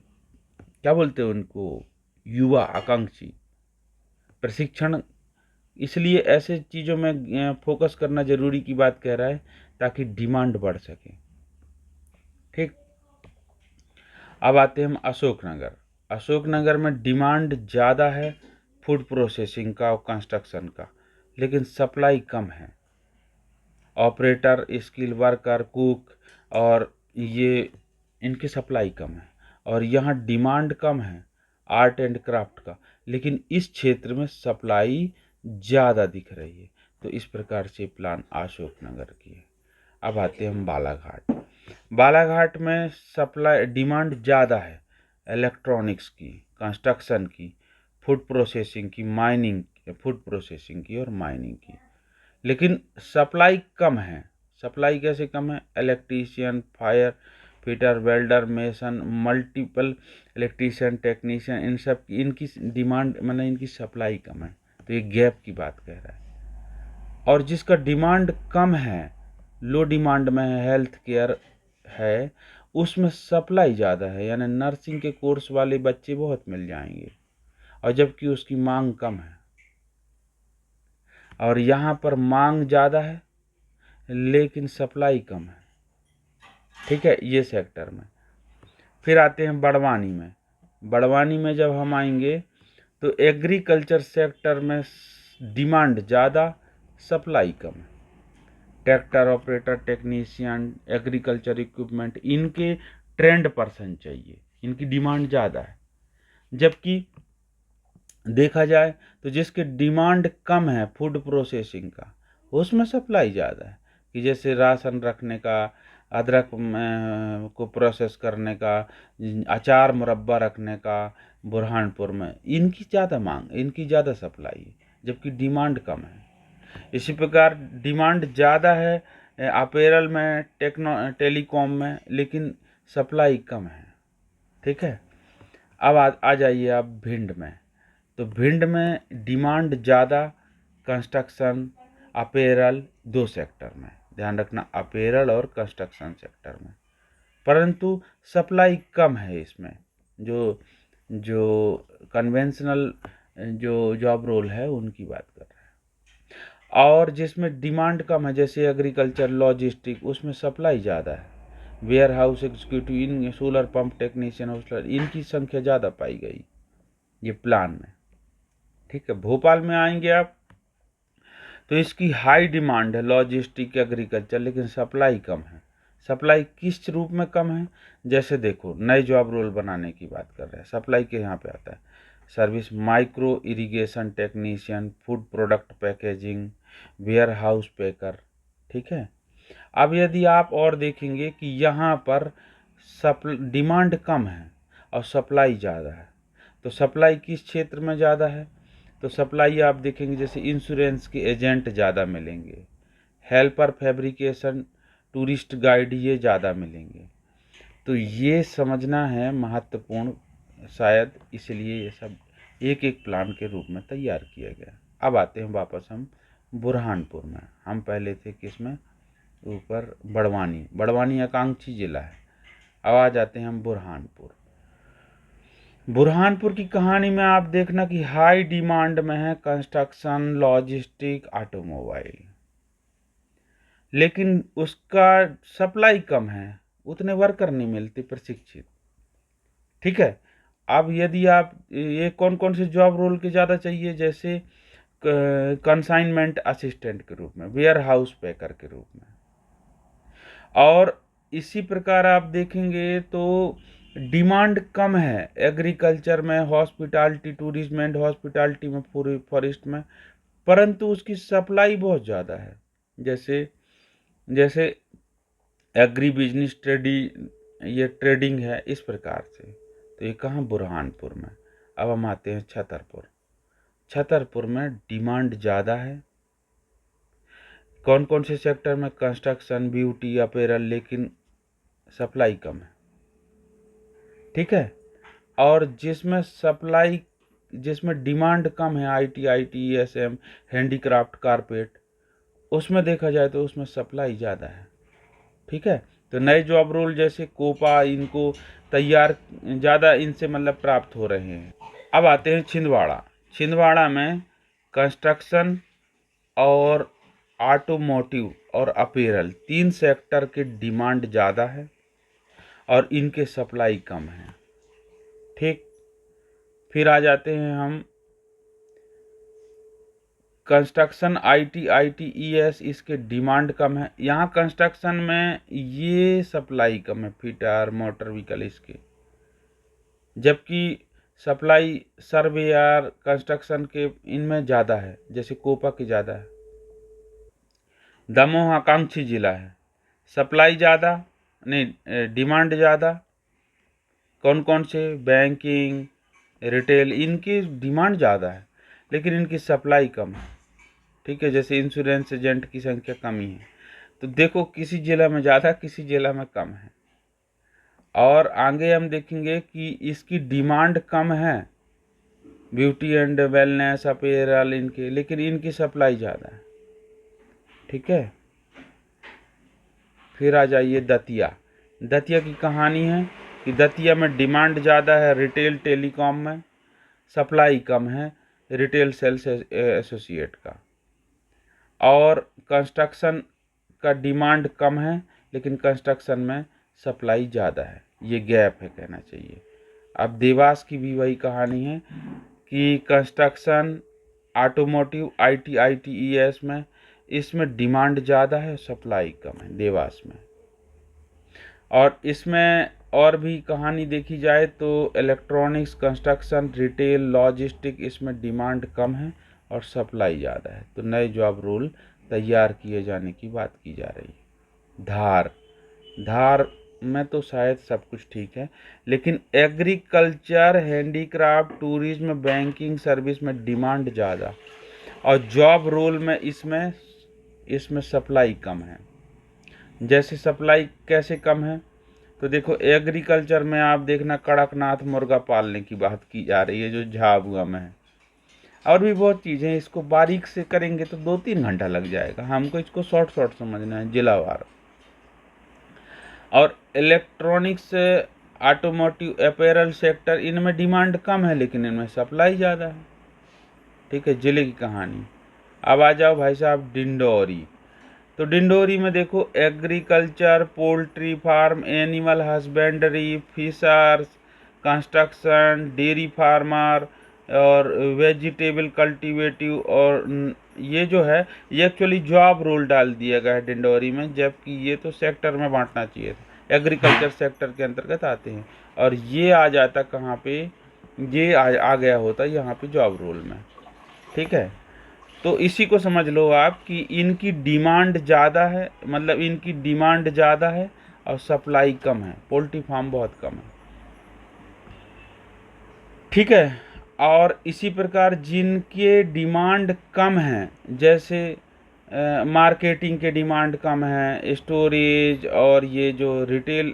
क्या बोलते हैं उनको, युवा, आकांक्षी, प्रशिक्षण। इसलिए ऐसे चीज़ों में फोकस करना जरूरी की बात कह रहा है, ताकि डिमांड बढ़ सके। ठीक, अब आते हैं हम अशोकनगर। अशोकनगर में डिमांड ज़्यादा है फूड प्रोसेसिंग का और कंस्ट्रक्शन का, लेकिन सप्लाई कम है। ऑपरेटर, स्किल वर्कर, कुक और ये इनकी सप्लाई कम है। और यहाँ डिमांड कम है आर्ट एंड क्राफ्ट का, लेकिन इस क्षेत्र में सप्लाई ज़्यादा दिख रही है। तो इस प्रकार से प्लान अशोकनगर की है। अब आते हैं हम बालाघाट। बालाघाट में सप्लाई डिमांड ज़्यादा है इलेक्ट्रॉनिक्स की, कंस्ट्रक्शन की, फूड प्रोसेसिंग की, माइनिंग, फूड प्रोसेसिंग की और माइनिंग की, लेकिन सप्लाई कम है। सप्लाई कैसे कम है? Electrician, fire fitter, welder, mason, multiple electrician, technician, इन सब की इनकी डिमांड मतलब इनकी सप्लाई कम है। तो ये गैप की बात कह रहा है। और जिसका डिमांड कम है, लो डिमांड में है, हेल्थ केयर है, उसमें सप्लाई ज़्यादा है, यानी नर्सिंग के कोर्स वाले बच्चे बहुत मिल जाएंगे, और जबकि उसकी मांग कम है। और यहाँ पर मांग ज़्यादा है लेकिन सप्लाई कम है। ठीक है, ये सेक्टर में। फिर आते हैं बड़वानी में। बड़वानी में जब हम आएंगे तो एग्रीकल्चर सेक्टर में डिमांड ज़्यादा, सप्लाई कम है। Tractor operator, technician, agriculture equipment, इनके ट्रेंड पर्सन चाहिए, इनकी डिमांड ज़्यादा है। जबकि देखा जाए तो जिसके डिमांड कम है फूड प्रोसेसिंग का, उसमें सप्लाई ज़्यादा है, कि जैसे राशन रखने का, अदरक को प्रोसेस करने का, अचार मुरब्बा रखने का, बुरहानपुर में इनकी ज़्यादा मांग, इनकी ज़्यादा सप्लाई है, जबकि डिमांड कम है। इसी प्रकार डिमांड ज़्यादा है अपैरल में, टेलीकॉम में, लेकिन सप्लाई कम है। ठीक है, अब आ जाइए आप भिंड में। तो भिंड में डिमांड ज़्यादा, कंस्ट्रक्शन, अपैरल, दो सेक्टर में, ध्यान रखना, अपैरल और कंस्ट्रक्शन सेक्टर में, परंतु सप्लाई कम है इसमें। जो जो कन्वेंशनल जो जॉब रोल है उनकी बात कर रहे हैं। और जिसमें डिमांड कम है जैसे एग्रीकल्चर, लॉजिस्टिक, उसमें सप्लाई ज़्यादा है। वेयर हाउस एग्जीक्यूटिव, इन सोलर पंप टेक्नीशियन, इनकी संख्या ज़्यादा पाई गई ये प्लान में। ठीक है, भोपाल में आएंगे आप तो इसकी हाई डिमांड है, लॉजिस्टिक, एग्रीकल्चर, लेकिन सप्लाई कम है। सप्लाई किस रूप में कम है? जैसे देखो, नए जॉब रोल बनाने की बात कर रहे हैं, सप्लाई के यहाँ पे आता है service, micro irrigation technician, food product packaging, warehouse packer. ठीक है, अब यदि आप और देखेंगे कि यहाँ पर डिमांड कम है और सप्लाई ज़्यादा है, तो सप्लाई किस क्षेत्र में ज़्यादा है? तो सप्लाई आप देखेंगे जैसे इंश्योरेंस के एजेंट ज़्यादा मिलेंगे, हेल्पर, फैब्रिकेशन, टूरिस्ट गाइड, ये ज़्यादा मिलेंगे। तो ये समझना है महत्वपूर्ण, शायद इसलिए ये सब एक एक प्लान के रूप में तैयार किया गया। अब आते हैं वापस हम बुरहानपुर में। हम पहले थे किसमें? ऊपर बड़वानी। बड़वानी आकांक्षी जिला है। अब आ जाते हैं हम बुरहानपुर। बुरहानपुर की कहानी में आप देखना कि हाई डिमांड में है कंस्ट्रक्शन, लॉजिस्टिक, ऑटोमोबाइल, लेकिन उसका सप्लाई कम है, उतने वर्कर नहीं मिलते प्रशिक्षित। ठीक है, अब यदि आप ये कौन कौन से जॉब रोल के ज़्यादा चाहिए, जैसे कंसाइनमेंट असिस्टेंट के रूप में, वेयर हाउस पैकर के रूप में, और इसी प्रकार आप देखेंगे तो डिमांड कम है एग्रीकल्चर में, हॉस्पिटैलिटी, टूरिज्म एंड हॉस्पिटैलिटी में, पूरी फॉरेस्ट में, परंतु उसकी सप्लाई बहुत ज़्यादा है। जैसे जैसे एग्री बिजनेस, ये ट्रेडिंग है, इस प्रकार से। तो ये कहाँ? बुरहानपुर में। अब हम आते हैं छतरपुर। छतरपुर में डिमांड ज़्यादा है, कौन कौन से सेक्टर में? कंस्ट्रक्शन, ब्यूटी, अपैरल, लेकिन सप्लाई कम है। ठीक है। और जिसमें डिमांड कम है, IT, ESM, हैंडीक्राफ्ट, कारपेट, उसमें देखा जाए तो उसमें सप्लाई ज़्यादा है। ठीक है। तो नए जॉब रोल जैसे कोपा, इनको तैयार ज़्यादा इनसे मतलब प्राप्त हो रहे हैं। अब आते हैं छिंदवाड़ा। छिंदवाड़ा में कंस्ट्रक्शन और ऑटोमोटिव और अपैरल 3 सेक्टर के डिमांड ज़्यादा है और इनके सप्लाई कम है। ठीक। फिर आ जाते हैं हम कंस्ट्रक्शन, IT, ES, इसके डिमांड कम है। यहाँ कंस्ट्रक्शन में ये सप्लाई कम है, फिटर, मोटर व्हीकल इसके, जबकि सप्लाई सर्वेयर, कंस्ट्रक्शन के इनमें ज़्यादा है, जैसे कोपा के ज़्यादा है। दमोह आकांक्षी जिला है, सप्लाई ज़्यादा नहीं, डिमांड ज़्यादा। कौन कौन से? बैंकिंग, रिटेल, इनकी डिमांड ज़्यादा है लेकिन इनकी सप्लाई कम है। ठीक है। जैसे इंश्योरेंस एजेंट की संख्या कम ही है। तो देखो, किसी जिला में ज़्यादा, किसी जिला में कम है। और आगे हम देखेंगे कि इसकी डिमांड कम है, ब्यूटी एंड वेलनेस, अपैरल, इनके, लेकिन इनकी सप्लाई ज़्यादा है। ठीक है। फिर आ जाइए दतिया। दतिया की कहानी है कि दतिया में डिमांड ज़्यादा है रिटेल टेलीकॉम में, सप्लाई कम है रिटेल सेल्स एसोसिएट का। और कंस्ट्रक्शन का डिमांड कम है लेकिन कंस्ट्रक्शन में सप्लाई ज़्यादा है। ये गैप है कहना चाहिए। अब देवास की भी वही कहानी है कि कंस्ट्रक्शन, ऑटोमोटिव, IT, ES में, इसमें डिमांड ज़्यादा है, सप्लाई कम है देवास में। और इसमें और भी कहानी देखी जाए तो इलेक्ट्रॉनिक्स, कंस्ट्रक्शन, रिटेल, लॉजिस्टिक, इसमें डिमांड कम है और सप्लाई ज़्यादा है। तो नए जॉब रोल तैयार किए जाने की बात की जा रही है। धार में तो शायद सब कुछ ठीक है, लेकिन agriculture, handicraft, tourism, banking service में डिमांड ज़्यादा और जॉब रोल में इसमें सप्लाई कम है। जैसे सप्लाई कैसे कम है? तो देखो, एग्रीकल्चर में आप देखना कड़कनाथ मुर्गा पालने की बात की जा रही है जो झाबुआ में है। और भी बहुत चीज़ें, इसको बारीक से करेंगे तो 2-3 घंटा लग जाएगा। हमको इसको शॉर्ट समझना है, जिलावार। और इलेक्ट्रॉनिक्स, ऑटोमोटिव, अपैरल सेक्टर, इनमें डिमांड कम है लेकिन इनमें सप्लाई ज़्यादा है। ठीक है। जिले की कहानी। अब आ जाओ भाई साहब डिंडोरी। तो डिंडोरी में देखो, agriculture, poultry farm, animal husbandry, fishers, construction, dairy farmer और वेजिटेबल कल्टीवेटिव, और ये जो है ये एक्चुअली जॉब रोल डाल दिया गया है डिंडोरी में, जबकि ये तो सेक्टर में बांटना चाहिए था। एग्रीकल्चर सेक्टर के अंतर्गत आते हैं और ये आ जाता कहाँ पे? ये आ गया होता यहाँ पे जॉब रोल में। ठीक है। तो इसी को समझ लो आप कि इनकी डिमांड ज़्यादा है, मतलब इनकी डिमांड ज़्यादा है और सप्लाई कम है। पोल्ट्री फार्म बहुत कम है। ठीक है। और इसी प्रकार जिनके डिमांड कम है, जैसे मार्केटिंग के डिमांड कम है, स्टोरेज और ये जो रिटेल,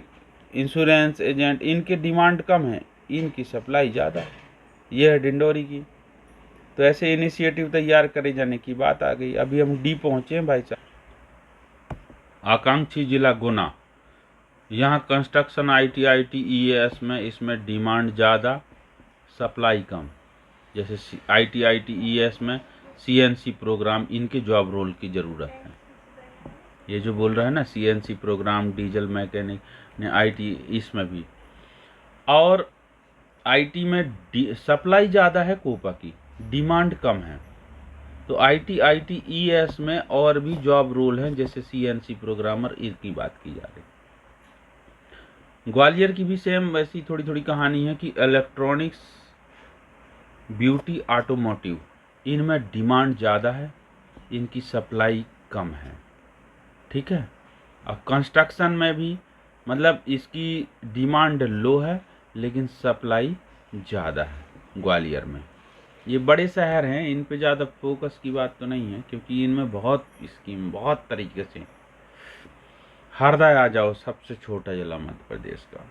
इंश्योरेंस एजेंट, इनके डिमांड कम है, इनकी सप्लाई ज़्यादा है। ये है डिंडोरी की। तो ऐसे इनिशिएटिव तैयार करे जाने की बात आ गई। अभी हम डी पहुँचे हैं भाई साहब। आकांक्षी जिला गुना। यहाँ कंस्ट्रक्शन, IT, ES में, इसमें डिमांड ज़्यादा, सप्लाई कम। जैसे IT, ES में CNC प्रोग्राम, इनके जॉब रोल की ज़रूरत है। ये जो बोल रहा है ना, CNC प्रोग्राम, डीजल मैकेनिक ने, IT, इसमें भी। और IT में सप्लाई ज़्यादा है कोपा की, डिमांड कम है। तो IT, ES में और भी जॉब रोल हैं, जैसे CNC प्रोग्रामर, इनकी बात की जा रही है। ग्वालियर की भी सेम वैसी थोड़ी थोड़ी कहानी है कि इलेक्ट्रॉनिक्स, ब्यूटी, ऑटोमोटिव, इनमें डिमांड ज़्यादा है, इनकी सप्लाई कम है। ठीक है। और कंस्ट्रक्शन में भी मतलब इसकी डिमांड लो है लेकिन सप्लाई ज़्यादा है ग्वालियर में। ये बड़े शहर हैं, इन पे ज़्यादा फोकस की बात तो नहीं है, क्योंकि इनमें बहुत स्कीम, बहुत तरीके से। हरदा आ जाओ, सबसे छोटा जिला मध्य प्रदेश का,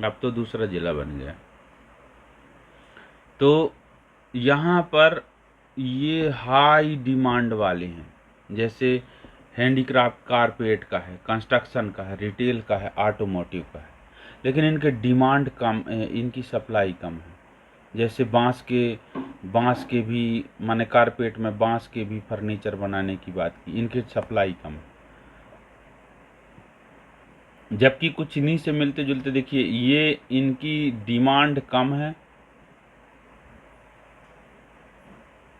अब तो दूसरा जिला बन गया। तो यहाँ पर ये हाई डिमांड वाले हैं, जैसे हैंडीक्राफ्ट, कारपेट का है, कंस्ट्रक्शन का है, रिटेल का है, ऑटोमोटिव का है, लेकिन इनके डिमांड कम, इनकी सप्लाई कम है। जैसे बांस के भी, माने कारपेट में बांस के भी फर्नीचर बनाने की बात की, इनकी सप्लाई कम है। जबकि कुछ इन्हीं से मिलते जुलते देखिए, ये इनकी डिमांड कम है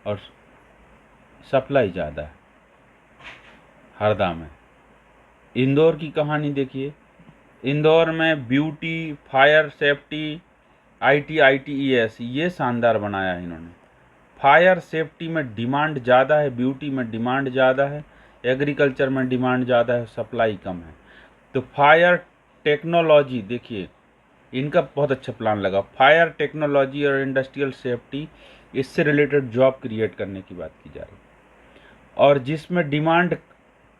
और सप्लाई ज़्यादा है। हरदा में इंदौर की कहानी देखिए, इंदौर में ब्यूटी, फायर सेफ्टी, ITES ये शानदार बनाया है इन्होंने। फायर सेफ्टी में डिमांड ज़्यादा है, ब्यूटी में डिमांड ज़्यादा है, एग्रीकल्चर में डिमांड ज़्यादा है, सप्लाई कम है। तो फायर टेक्नोलॉजी देखिए, इनका बहुत अच्छा प्लान लगा, फायर टेक्नोलॉजी और इंडस्ट्रियल सेफ्टी, इससे रिलेटेड जॉब क्रिएट करने की बात की जा रही है। और जिसमें डिमांड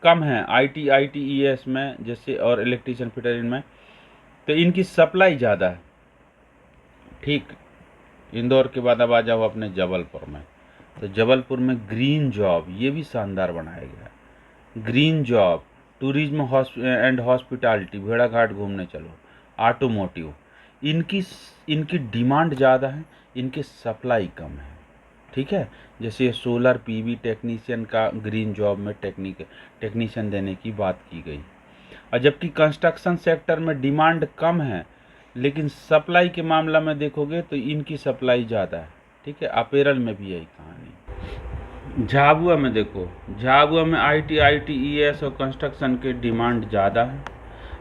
कम है ITES में जैसे, और इलेक्ट्रीशियन फिटर इनमें, तो इनकी सप्लाई ज़्यादा है। ठीक, इंदौर के बाद अब आ जाओ अपने जबलपुर में। तो जबलपुर में ग्रीन जॉब, ये भी शानदार बनाया गया है। Green job, tourism and hospitality, भेड़ाघाट घूमने चलो, ऑटोमोटिव, इनकी डिमांड ज़्यादा है, इनकी सप्लाई कम है। ठीक है, जैसे सोलर PV टेक्नीशियन का ग्रीन जॉब में टेक्नीशियन देने की बात की गई। और जबकि कंस्ट्रक्शन सेक्टर में डिमांड कम है, लेकिन सप्लाई के मामला में देखोगे तो इनकी सप्लाई ज़्यादा है। ठीक है, अपैरल में भी यही कहानी। झाबुआ में देखो, झाबुआ में ITES और कंस्ट्रक्शन के डिमांड ज़्यादा है।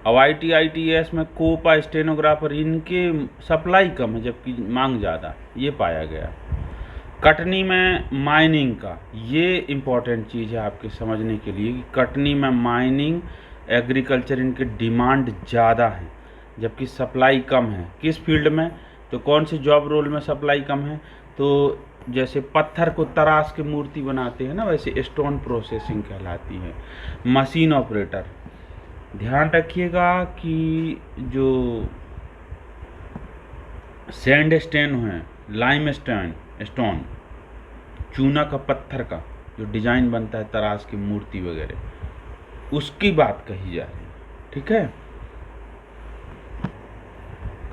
अब ITES में कोपा, स्टेनोग्राफर, इनके सप्लाई कम है जबकि मांग ज़्यादा, ये पाया गया। कटनी में माइनिंग का, ये इम्पॉर्टेंट चीज़ है आपके समझने के लिए कि कटनी में माइनिंग, एग्रीकल्चर, इनकी डिमांड ज़्यादा है जबकि सप्लाई कम है। किस फील्ड में, तो कौन से जॉब रोल में सप्लाई कम है, तो जैसे पत्थर को तराश के मूर्ति बनाते हैं ना, वैसे स्टोन प्रोसेसिंग कहलाती है। मशीन ऑपरेटर, ध्यान रखिएगा कि जो सैंड स्टोन है, लाइम स्टोन, चूना का, पत्थर का जो डिजाइन बनता है तराश की मूर्ति वगैरह, उसकी बात कही जा रही है। ठीक है,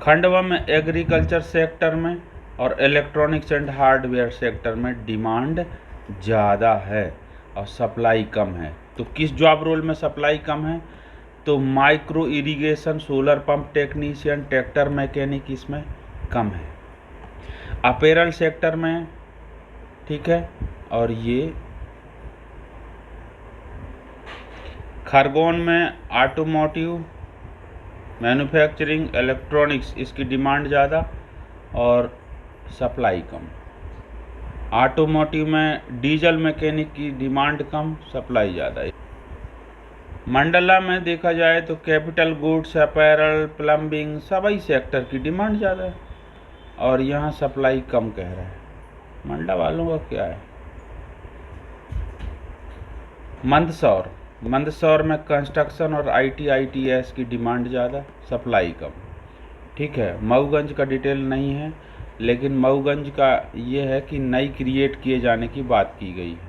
खंडवा में एग्रीकल्चर सेक्टर में और इलेक्ट्रॉनिक्स एंड हार्डवेयर सेक्टर में डिमांड ज़्यादा है और सप्लाई कम है। तो किस जॉब रोल में सप्लाई कम है, तो micro irrigation, solar pump technician, tractor mechanic, इसमें कम है। अपैरल सेक्टर में, ठीक है, और ये खरगोन में ऑटोमोटिव, मैन्युफैक्चरिंग, इलेक्ट्रॉनिक्स, इसकी डिमांड ज़्यादा और सप्लाई कम। ऑटोमोटिव में डीजल मैकेनिक की डिमांड कम, सप्लाई ज़्यादा। मंडला में देखा जाए तो कैपिटल गुड्स, अपैरल, प्लम्बिंग, सभी सेक्टर की डिमांड ज़्यादा है और यहाँ सप्लाई कम कह रहा है। मंडला वालों का क्या है। मंदसौर में कंस्ट्रक्शन और ITES की डिमांड ज़्यादा, सप्लाई कम। ठीक है, मऊगंज का डिटेल नहीं है, लेकिन मऊगंज का ये है कि नई क्रिएट किए जाने की बात की गई है।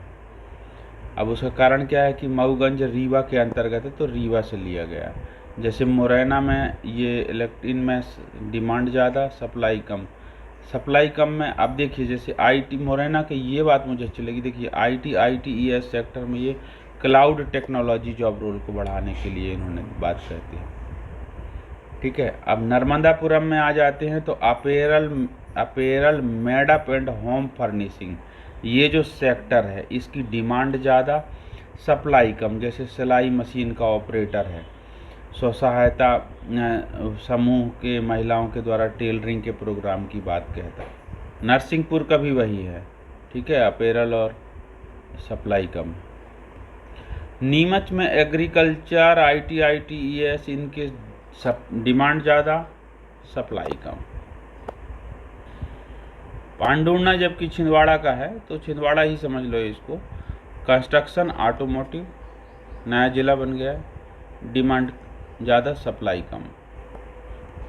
अब उसका कारण क्या है कि मऊगंज रीवा के अंतर्गत है, तो रीवा से लिया गया। जैसे मुरैना में ये इलेक्ट्रिन में डिमांड ज़्यादा, सप्लाई कम। सप्लाई कम में अब देखिए, जैसे मुरैना की ये बात मुझे अच्छी लगी, देखिए ITES सेक्टर में ये क्लाउड टेक्नोलॉजी जॉब रोल को बढ़ाने के लिए इन्होंने बात कहती है। ठीक है, अब नर्मदापुरम में आ जाते हैं तो apparel, made up and home furnishing, ये जो सेक्टर है इसकी डिमांड ज़्यादा, सप्लाई कम। जैसे सिलाई मशीन का ऑपरेटर है, स्व सहायता समूह के महिलाओं के द्वारा टेलरिंग के प्रोग्राम की बात कहता है। नरसिंहपुर का भी वही है। ठीक है, अपैरल और सप्लाई कम। नीमच में एग्रीकल्चर, ITES, इनके डिमांड ज़्यादा, सप्लाई कम। पांडुर्णा जबकि छिंदवाड़ा का है, तो छिंदवाड़ा ही समझ लो इसको। कंस्ट्रक्शन, ऑटोमोटिव, नया जिला बन गया है, डिमांड ज़्यादा सप्लाई कम।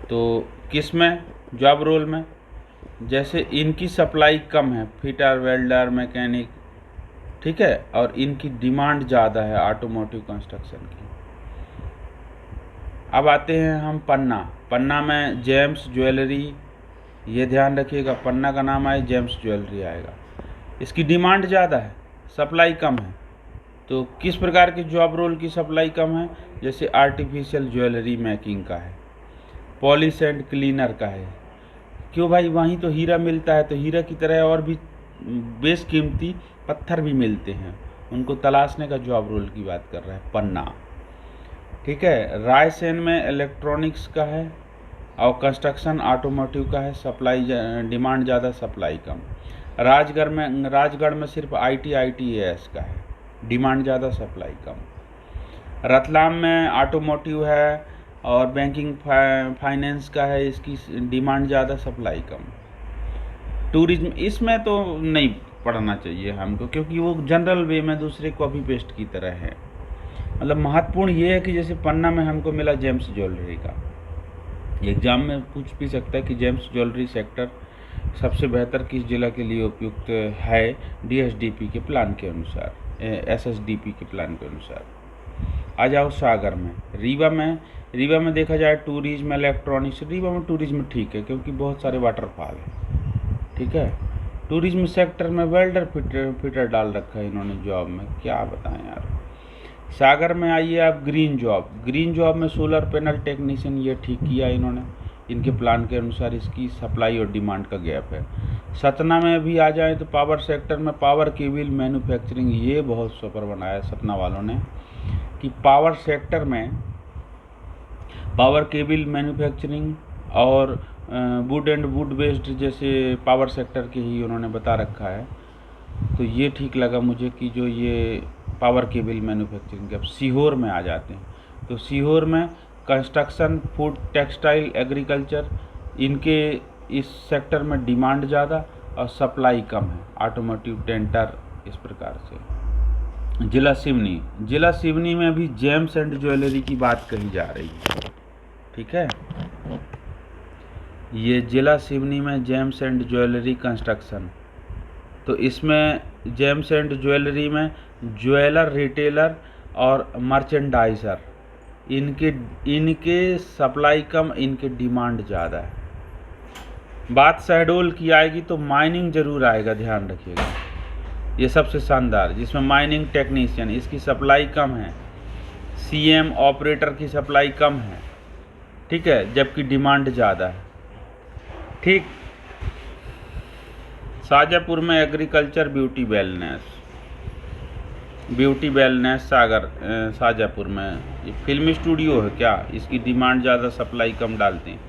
तो किस में, जॉब रोल में, जैसे इनकी सप्लाई कम है, फिटर, वेल्डर, मैकेनिक, ठीक है, और इनकी डिमांड ज़्यादा है ऑटोमोटिव कंस्ट्रक्शन की। अब आते हैं हम पन्ना। पन्ना में जेम्स ज्वेलरी, ये ध्यान रखिएगा, पन्ना का नाम आए जेम्स ज्वेलरी आएगा। इसकी डिमांड ज़्यादा है, सप्लाई कम है। तो किस प्रकार के जॉब रोल की सप्लाई कम है, जैसे आर्टिफिशियल ज्वेलरी मेकिंग का है, पॉलिश एंड क्लीनर का है। क्यों भाई, वहीं तो हीरा मिलता है, तो हीरा की तरह और भी बेशकीमती पत्थर भी मिलते हैं, उनको तलाशने का जॉब रोल की बात कर रहा है पन्ना, ठीक है। रायसेन में इलेक्ट्रॉनिक्स का है और कंस्ट्रक्शन ऑटोमोटिव का है, सप्लाई डिमांड ज़्यादा, सप्लाई कम। राजगढ़ में सिर्फ ITAS का है, डिमांड ज़्यादा, सप्लाई कम। रतलाम में ऑटोमोटिव है और बैंकिंग फाइनेंस का है, इसकी डिमांड ज़्यादा, सप्लाई कम। टूरिज्म, इसमें तो नहीं पढ़ना चाहिए हमको, क्योंकि वो जनरल वे में दूसरे कॉपी पेस्ट की तरह है। मतलब महत्वपूर्ण ये है कि जैसे पन्ना में हमको मिला जेम्स ज्वेलरी का, एग्जाम में पूछ भी सकता है कि जेम्स ज्वेलरी सेक्टर सबसे बेहतर किस जिला के लिए उपयुक्त है, DSDP के प्लान के अनुसार, SSDP के प्लान के अनुसार। आ जाओ सागर में, रीवा में देखा जाए टूरिज्म, इलेक्ट्रॉनिक्स। रीवा में टूरिज्म ठीक है, क्योंकि बहुत सारे वाटरफॉल हैं, ठीक है। टूरिज्म सेक्टर में वेल्डर फिटर डाल रखा है इन्होंने जॉब में, क्या बताएं यार। सागर में आइए आप, ग्रीन जॉब में सोलर पैनल टेक्नीशियन, ये ठीक किया इन्होंने, इनके प्लान के अनुसार इसकी सप्लाई और डिमांड का गैप है। सतना में भी आ जाए तो पावर सेक्टर में पावर केबल मैन्युफैक्चरिंग, ये बहुत सुपर बनाया सतना वालों ने कि पावर सेक्टर में पावर केबल मैन्युफैक्चरिंग और वुड एंड वुड बेस्ड जैसे पावर सेक्टर के ही उन्होंने बता रखा है। तो ये ठीक लगा मुझे कि जो ये पावर केबल मैन्युफैक्चरिंग के। अब सीहोर में आ जाते हैं, तो सीहोर में कंस्ट्रक्शन, फूड, टेक्सटाइल, एग्रीकल्चर, इनके इस सेक्टर में डिमांड ज़्यादा और सप्लाई कम है, ऑटोमोटिव, टेंटर, इस प्रकार से। जिला सिवनी में भी जेम्स एंड ज्वेलरी की बात कही जा रही है, ठीक है। ये जिला सिवनी में जेम्स एंड ज्वेलरी कंस्ट्रक्शन, तो इसमें जेम्स एंड ज्वेलरी में ज्वेलर, रिटेलर और मर्चेंडाइजर, इनके सप्लाई कम, इनके डिमांड ज़्यादा है। बात शहडोल की आएगी तो माइनिंग जरूर आएगा, ध्यान रखिएगा, ये सबसे शानदार, जिसमें माइनिंग टेक्नीशियन, इसकी सप्लाई कम है। CM ऑपरेटर की सप्लाई कम है, ठीक है, जबकि डिमांड ज़्यादा है, ठीक। शाजापुर में एग्रीकल्चर, ब्यूटी वेलनेस सागर, शाजापुर में ये फिल्म स्टूडियो है क्या, इसकी डिमांड ज़्यादा, सप्लाई कम डालते हैं।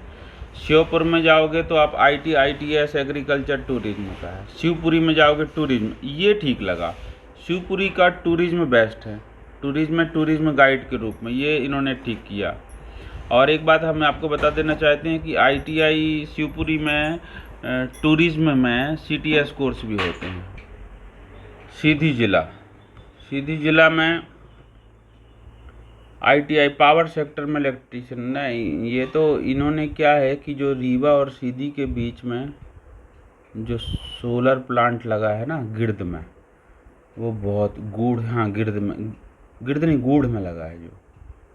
श्योपुर में जाओगे तो आप ITAS एग्रीकल्चर टूरिज्म का है। शिवपुरी में जाओगे टूरिज्म, ये ठीक लगा, शिवपुरी का टूरिज्म बेस्ट है, टूरिज्म गाइड के रूप में, ये इन्होंने ठीक किया। और एक बात हम आपको बता देना चाहते हैं कि ITI शिवपुरी में टूरिज्म में CTS कोर्स भी होते हैं। सीधी जिला में ITI पावर सेक्टर में इलेक्ट्रीशियन नहीं, ये तो इन्होंने क्या है कि जो रीवा और सीधी के बीच में जो सोलर प्लांट लगा है ना गिर्द में, वो बहुत गूढ़, हाँ गिर्द नहीं गूढ़ में लगा है, जो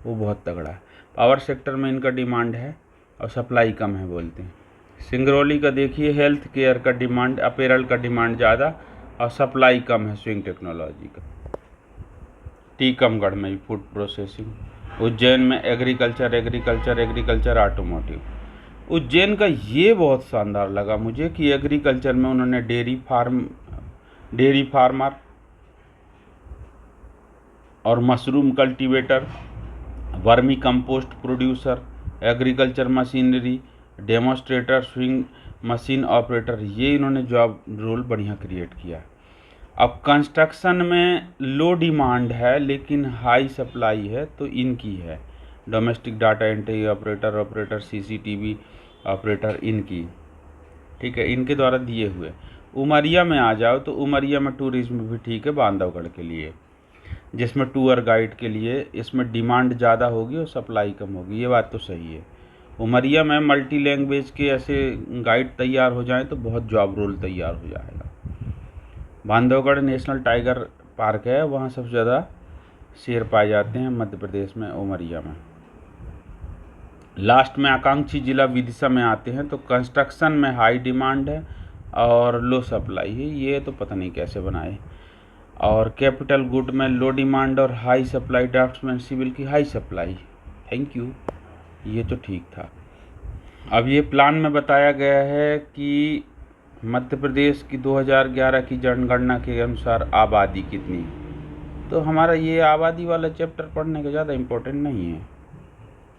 वो बहुत तगड़ा है। पावर सेक्टर में इनका डिमांड है और सप्लाई कम है बोलते हैं। सिंगरौली का देखिए, हेल्थ केयर का डिमांड, अपैरल का डिमांड ज़्यादा और सप्लाई कम है, स्विंग टेक्नोलॉजी का। टीकमगढ़ में भी फूड प्रोसेसिंग। उज्जैन में एग्रीकल्चर ऑटोमोटिव। उज्जैन का ये बहुत शानदार लगा मुझे कि एग्रीकल्चर में उन्होंने डेयरी फार्मर और mushroom cultivator, vermi compost producer, agriculture machinery, demonstrator, swing machine operator, ये इन्होंने जॉब रोल बढ़िया क्रिएट किया। अब कंस्ट्रक्शन में लो डिमांड है लेकिन हाई सप्लाई है, तो इनकी है domestic data entry operator, CCTV operator, इनकी। ठीक है, इनके द्वारा दिए हुए। उमरिया में आ जाओ तो उमरिया में टूरिज्म भी ठीक है बांधवगढ़ के लिए, जिसमें टूर गाइड के लिए इसमें डिमांड ज़्यादा होगी और सप्लाई कम होगी, ये बात तो सही है। उमरिया में मल्टी लैंग्वेज के ऐसे गाइड तैयार हो जाएं तो बहुत जॉब रोल तैयार हो जाएगा। बांधवगढ़ नेशनल टाइगर पार्क है, वहाँ सबसे ज़्यादा शेर पाए जाते हैं मध्य प्रदेश में, उमरिया में। लास्ट में आकांक्षी जिला विदिशा में आते हैं। तो कंस्ट्रक्शन में हाई डिमांड है और लो सप्लाई है, ये तो पता नहीं कैसे बनाए। और कैपिटल गुड में लो डिमांड और हाई सप्लाई, ड्राफ्ट्समैन सिविल की हाई सप्लाई। थैंक यू, ये तो ठीक था। अब ये प्लान में बताया गया है कि मध्य प्रदेश की 2011 की जनगणना के अनुसार आबादी कितनी, तो हमारा ये आबादी वाला चैप्टर पढ़ने का ज़्यादा इम्पोर्टेंट नहीं है।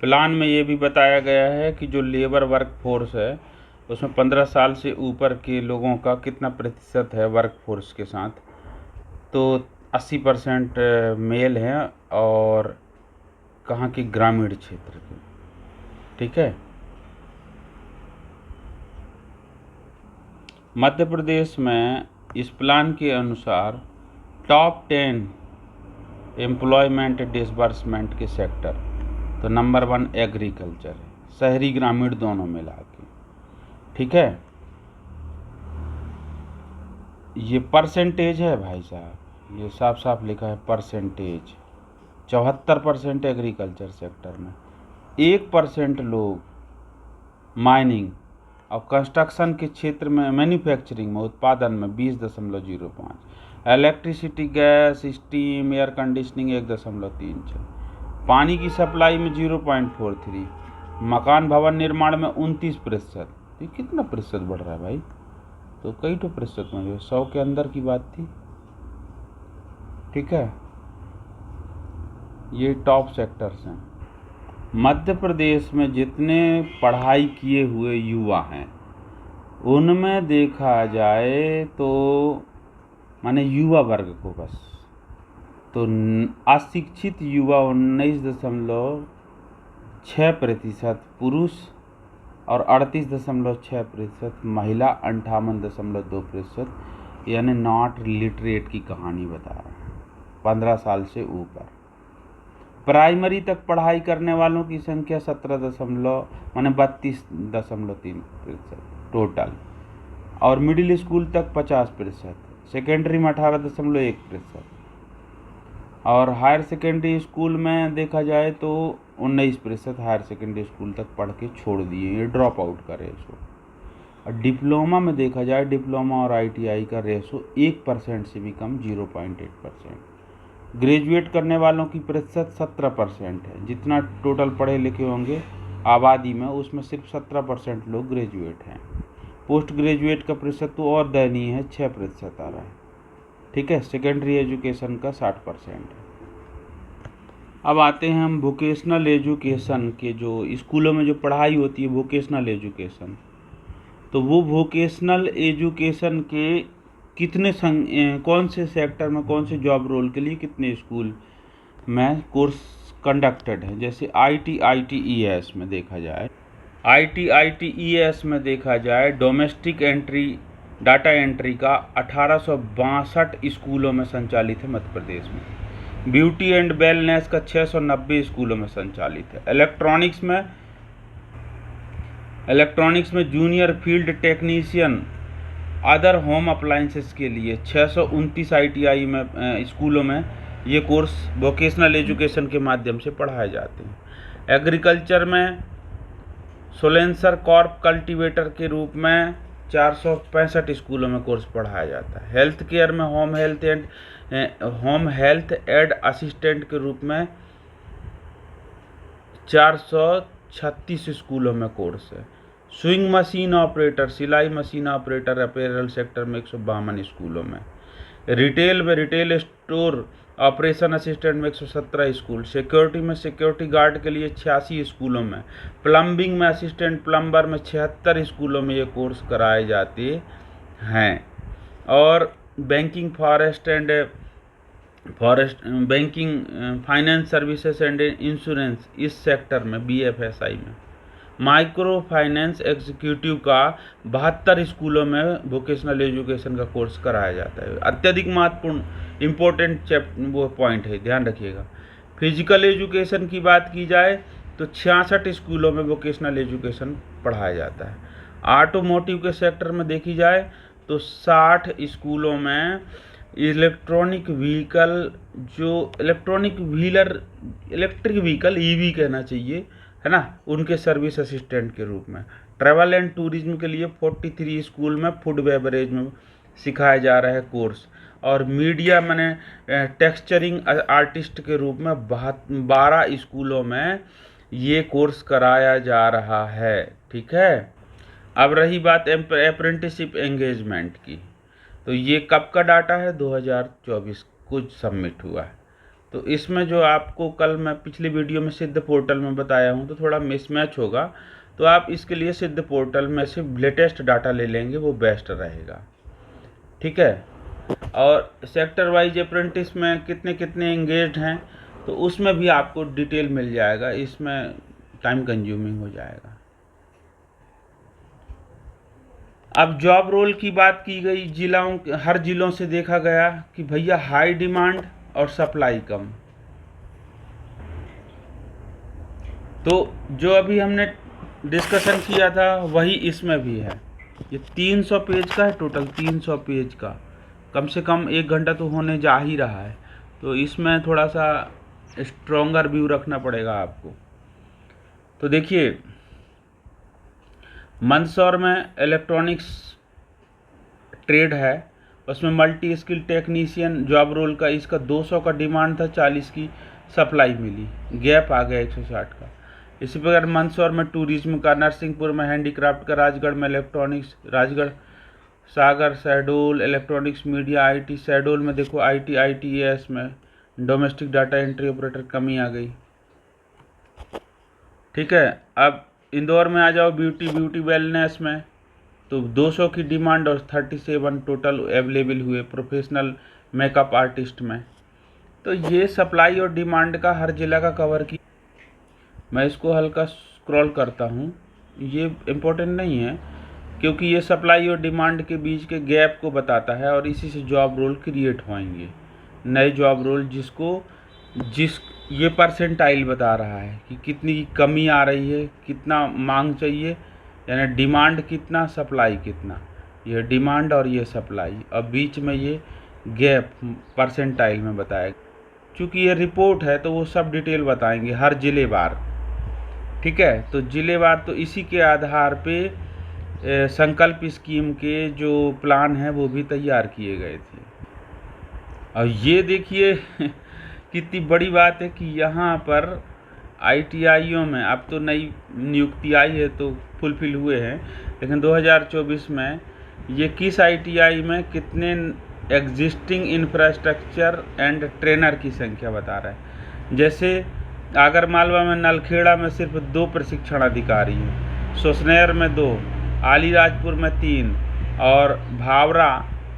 प्लान में ये भी बताया गया है कि जो लेबर वर्क फोर्स है उसमें 15 साल से ऊपर के लोगों का कितना प्रतिशत है वर्क फोर्स के साथ, तो 80% मेल हैं और कहाँ के, ग्रामीण क्षेत्र के। ठीक है, मध्य प्रदेश में इस प्लान के अनुसार टॉप 10 एम्प्लॉयमेंट डिसबर्समेंट के सेक्टर, तो नंबर 1 एग्रीकल्चर है, शहरी ग्रामीण दोनों मिला के। ठीक है, ये परसेंटेज है भाई साहब, ये साफ साफ लिखा है परसेंटेज। 74% एग्रीकल्चर सेक्टर में, 1% लोग माइनिंग और कंस्ट्रक्शन के क्षेत्र में, मैन्युफैक्चरिंग में, उत्पादन में 20.05, electricity, gas, steam, air conditioning 1.36, पानी की सप्लाई में 0.43, मकान भवन निर्माण में 29%। ये कितना प्रतिशत बढ़ रहा है भाई, तो कई तो प्रतिशत में, 100 के अंदर की बात थी। ठीक है, ये टॉप सेक्टर्स हैं। मध्य प्रदेश में जितने पढ़ाई किए हुए युवा हैं उनमें देखा जाए तो माने युवा वर्ग को बस, तो अशिक्षित युवा 19.6% पुरुष और 38.6% महिला, 58.2%, यानी नॉट लिटरेट की कहानी बता रहा है। 15 साल से ऊपर प्राइमरी तक पढ़ाई करने वालों की संख्या 32.3% टोटल, और मिडिल स्कूल तक 50%, सेकेंडरी में 18.1%, और हायर सेकेंडरी स्कूल में देखा जाए तो 19% हायर सेकेंडरी स्कूल तक पढ़ के छोड़ दिए, ये ड्रॉप आउट का रेशो। और डिप्लोमा में देखा जाए, डिप्लोमा और ITI का रेशो 1% से भी कम, 0.8%। ग्रेजुएट करने वालों की प्रतिशत 17% है, जितना टोटल पढ़े लिखे होंगे आबादी में उसमें सिर्फ 17% लोग ग्रेजुएट हैं। पोस्ट ग्रेजुएट का प्रतिशत तो और दयनीय है, 6% आ रहा है। ठीक है, सेकेंडरी एजुकेशन का 60% है। अब आते हैं हम वोकेशनल एजुकेशन के, जो स्कूलों में जो पढ़ाई होती है वोकेशनल एजुकेशन, तो वो वोकेशनल एजुकेशन के कितने कौन से सेक्टर में, कौन से जॉब रोल के लिए कितने स्कूल में कोर्स कंडक्टेड है। जैसे ITITES में देखा जाए, ITITES में देखा जाए डोमेस्टिक एंट्री, डाटा एंट्री का 1862 स्कूलों में संचालित है मध्य प्रदेश में। ब्यूटी एंड वेलनेस का 690 स्कूलों में संचालित है। इलेक्ट्रॉनिक्स में junior field technician, other home appliances के लिए 629 ITI में स्कूलों में ये कोर्स वोकेशनल एजुकेशन के माध्यम से पढ़ाए जाते हैं। एग्रीकल्चर में सोलेंसर कॉर्प कल्टीवेटर के रूप में 465 स्कूलों में कोर्स पढ़ाया जाता है। हेल्थ केयर में होम हेल्थ एड असिस्टेंट के रूप में 436 स्कूलों में कोर्स है। स्विंग मशीन ऑपरेटर, सिलाई मशीन ऑपरेटर अपैरल सेक्टर में 152 स्कूलों में। रिटेल स्टोर ऑपरेशन असिस्टेंट में 117 स्कूल। सिक्योरिटी में सिक्योरिटी गार्ड के लिए 86 स्कूलों में। प्लम्बिंग में असिस्टेंट प्लम्बर में 76 स्कूलों में ये कोर्स कराए जाते हैं। और banking finance services and insurance, इस सेक्टर में BFSI में माइक्रो फाइनेंस एग्जीक्यूटिव का 72 स्कूलों में वोकेशनल एजुकेशन का कोर्स कराया जाता है। अत्यधिक महत्वपूर्ण इम्पोर्टेंट वो पॉइंट है, ध्यान रखिएगा। फिजिकल एजुकेशन की बात की जाए तो 66 स्कूलों में वोकेशनल एजुकेशन पढ़ाया जाता है। ऑटोमोटिव के सेक्टर में देखी जाए तो 60 स्कूलों में इलेक्ट्रिक व्हीकल ईवी कहना चाहिए, है ना, उनके सर्विस असिस्टेंट के रूप में। ट्रैवल एंड टूरिज्म के लिए 43 स्कूल में फूड बेवरेज में सिखाया जा रहा है कोर्स। और मीडिया मैंने टेक्सचरिंग आर्टिस्ट के रूप में 12 स्कूलों में ये कोर्स कराया जा रहा है। ठीक है। अब रही बात अप्रेंटिसशिप एंगेजमेंट की, तो ये कब का डाटा है? 2024 को सबमिट हुआ है। तो इसमें जो आपको कल मैं पिछली वीडियो में सिद्ध पोर्टल में बताया हूँ तो थोड़ा मिसमैच होगा, तो आप इसके लिए सिद्ध पोर्टल में से लेटेस्ट डाटा ले लेंगे, वो बेस्ट रहेगा। ठीक है। और सेक्टर वाइज अप्रेंटिस में कितने कितने एंगेज्ड हैं तो उसमें भी आपको डिटेल मिल जाएगा, इसमें टाइम कंज्यूमिंग हो जाएगा। अब जॉब रोल की बात की गई, हर जिलों से देखा गया कि भैया हाई डिमांड और सप्लाई कम। तो जो अभी हमने डिस्कशन किया था वही इसमें भी है। ये 300 पेज का है, टोटल 300 पेज का, कम से कम 1 घंटा तो होने जा ही रहा है। तो इसमें थोड़ा सा स्ट्रॉन्गर व्यू रखना पड़ेगा आपको। तो देखिए, मंदसौर में इलेक्ट्रॉनिक्स ट्रेड है, उसमें multi skill technician job role का इसका 200 का डिमांड था, 40 की सप्लाई मिली, गैप आ गया 160 का। इसी प्रकार मंदसौर में टूरिज्म का, नरसिंहपुर में हैंडीक्राफ्ट का, राजगढ़ में electronics, Rajgarh Sagar Shahdol electronics media IT, Shahdol में देखो आईटी आईटीएस में डोमेस्टिक डाटा एंट्री ऑपरेटर कमी आ गई। ठीक है। अब इंदौर में आ जाओ, ब्यूटी वेलनेस में तो 200 की डिमांड और 37 टोटल अवेलेबल हुए प्रोफेशनल मेकअप आर्टिस्ट में। तो ये सप्लाई और डिमांड का हर जिला का कवर की। मैं इसको हल्का स्क्रॉल करता हूँ, ये इम्पोर्टेंट नहीं है क्योंकि ये सप्लाई और डिमांड के बीच के गैप को बताता है और इसी से जॉब रोल क्रिएट होंगे, नए जॉब रोल जिस ये परसेंटाइल बता रहा है कि कितनी कमी आ रही है, कितना मांग चाहिए, यानी डिमांड कितना सप्लाई कितना, ये डिमांड और ये सप्लाई, और बीच में ये गैप परसेंटाइल में बताएगा। चूँकि ये रिपोर्ट है तो वो सब डिटेल बताएंगे हर जिलेवार। ठीक है। तो जिलेवार तो इसी के आधार पे संकल्प स्कीम के जो प्लान हैं वो भी तैयार किए गए थे। और ये देखिए कितनी बड़ी बात है कि यहाँ पर आईटीआईओं में अब तो नई नियुक्ति आई है तो फुलफिल हुए हैं, लेकिन 2024 में ये किस आईटीआई में कितने एग्जिस्टिंग इंफ्रास्ट्रक्चर एंड ट्रेनर की संख्या बता रहा है। जैसे आगरमालवा में नलखेड़ा में सिर्फ 2 प्रशिक्षण अधिकारी हैं, सुसनेर में 2, अलीराजपुर में 3 और भावरा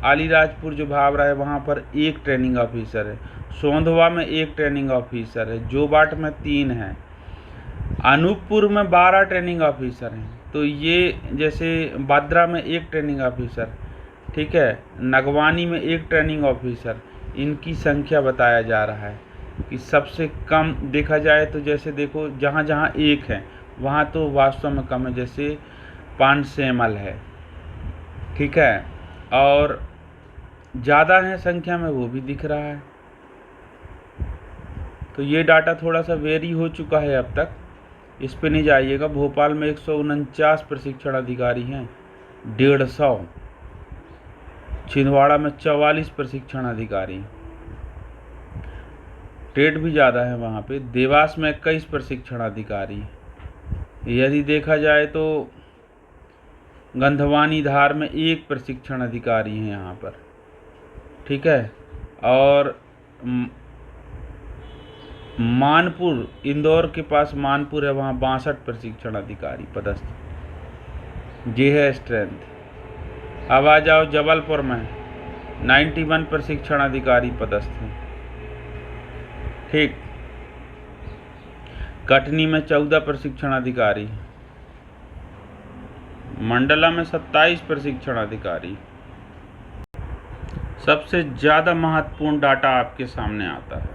अलीराजपुर जो भावरा है वहाँ पर 1 ट्रेनिंग ऑफिसर है, सोंधवा में 1 ट्रेनिंग ऑफिसर है, जोबाट में 3 है, अनूपपुर में 12 ट्रेनिंग ऑफिसर हैं। तो ये जैसे बाद्रा में 1 ट्रेनिंग ऑफिसर, ठीक है, नगवानी में 1 ट्रेनिंग ऑफिसर, इनकी संख्या बताया जा रहा है कि सबसे कम देखा जाए तो जैसे देखो जहाँ जहाँ 1 है वहाँ तो वास्तव में कम है, जैसे पानसेमल है। ठीक है। और ज़्यादा है संख्या में वो भी दिख रहा है। तो ये डाटा थोड़ा सा वेरी हो चुका है अब तक, इस पे नहीं जाइएगा। भोपाल में 149 प्रशिक्षण अधिकारी हैं, 150, छिंदवाड़ा में 44 प्रशिक्षण अधिकारी, ट्रेड भी ज़्यादा है वहाँ पे। देवास में 21 प्रशिक्षण अधिकारी। यदि देखा जाए तो गंधवानी धार में 1 प्रशिक्षण अधिकारी हैं यहाँ पर। ठीक है। और मानपुर, इंदौर के पास मानपुर है, वहाँ 62 प्रशिक्षण अधिकारी पदस्थ। ये है स्ट्रेंथ। अब आ जाओ जबलपुर में 91 प्रशिक्षण अधिकारी पदस्थ हैं। ठीक। कटनी में 14 प्रशिक्षण अधिकारी, मंडला में 27 प्रशिक्षण अधिकारी। सबसे ज़्यादा महत्वपूर्ण डाटा आपके सामने आता है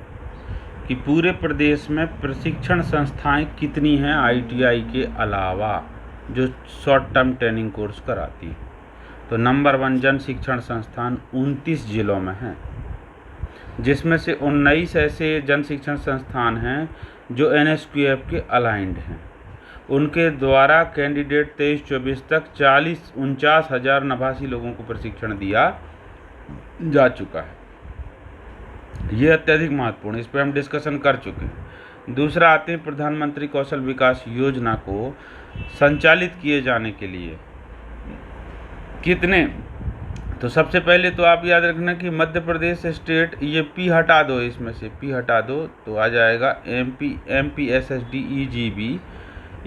कि पूरे प्रदेश में प्रशिक्षण संस्थाएं कितनी हैं ITI के अलावा जो शॉर्ट टर्म ट्रेनिंग कोर्स कराती है। तो नंबर 1 जन शिक्षण संस्थान 29 जिलों में हैं, जिसमें से 19 ऐसे जन शिक्षण संस्थान हैं जो NSQF के अलाइंड हैं। उनके द्वारा कैंडिडेट 23-24 तक 49,089 लोगों को प्रशिक्षण दिया जा चुका है। ये अत्यधिक महत्वपूर्ण, इस पर हम डिस्कशन कर चुके हैं। दूसरा आते हैं प्रधानमंत्री कौशल विकास योजना को संचालित किए जाने के लिए कितने। तो सबसे पहले तो आप याद रखना कि मध्य प्रदेश स्टेट, ये पी हटा दो, इसमें से पी हटा दो तो आ जाएगा MP SSD EGB।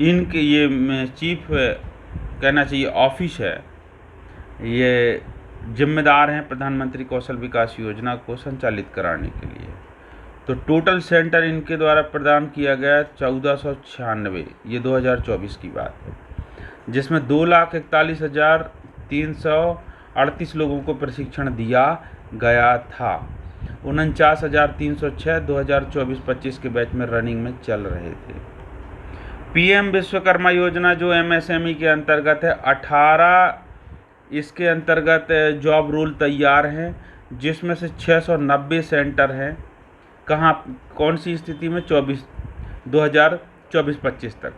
इनके ये चीफ कहना चाहिए ऑफिस है, ये जिम्मेदार हैं प्रधानमंत्री कौशल विकास योजना को संचालित कराने के लिए। तो टोटल सेंटर इनके द्वारा प्रदान किया गया 1496, ये 2024 की बात है, जिसमें 2,41,338 लोगों को प्रशिक्षण दिया गया था। 49,306 2024-25 के बैच में रनिंग में चल रहे थे। PM विश्वकर्मा योजना जो MSME के अंतर्गत है, 18 इसके अंतर्गत जॉब रोल तैयार हैं, जिसमें से 690 सेंटर हैं। कहाँ, कौन सी स्थिति में? 2024-25 तक,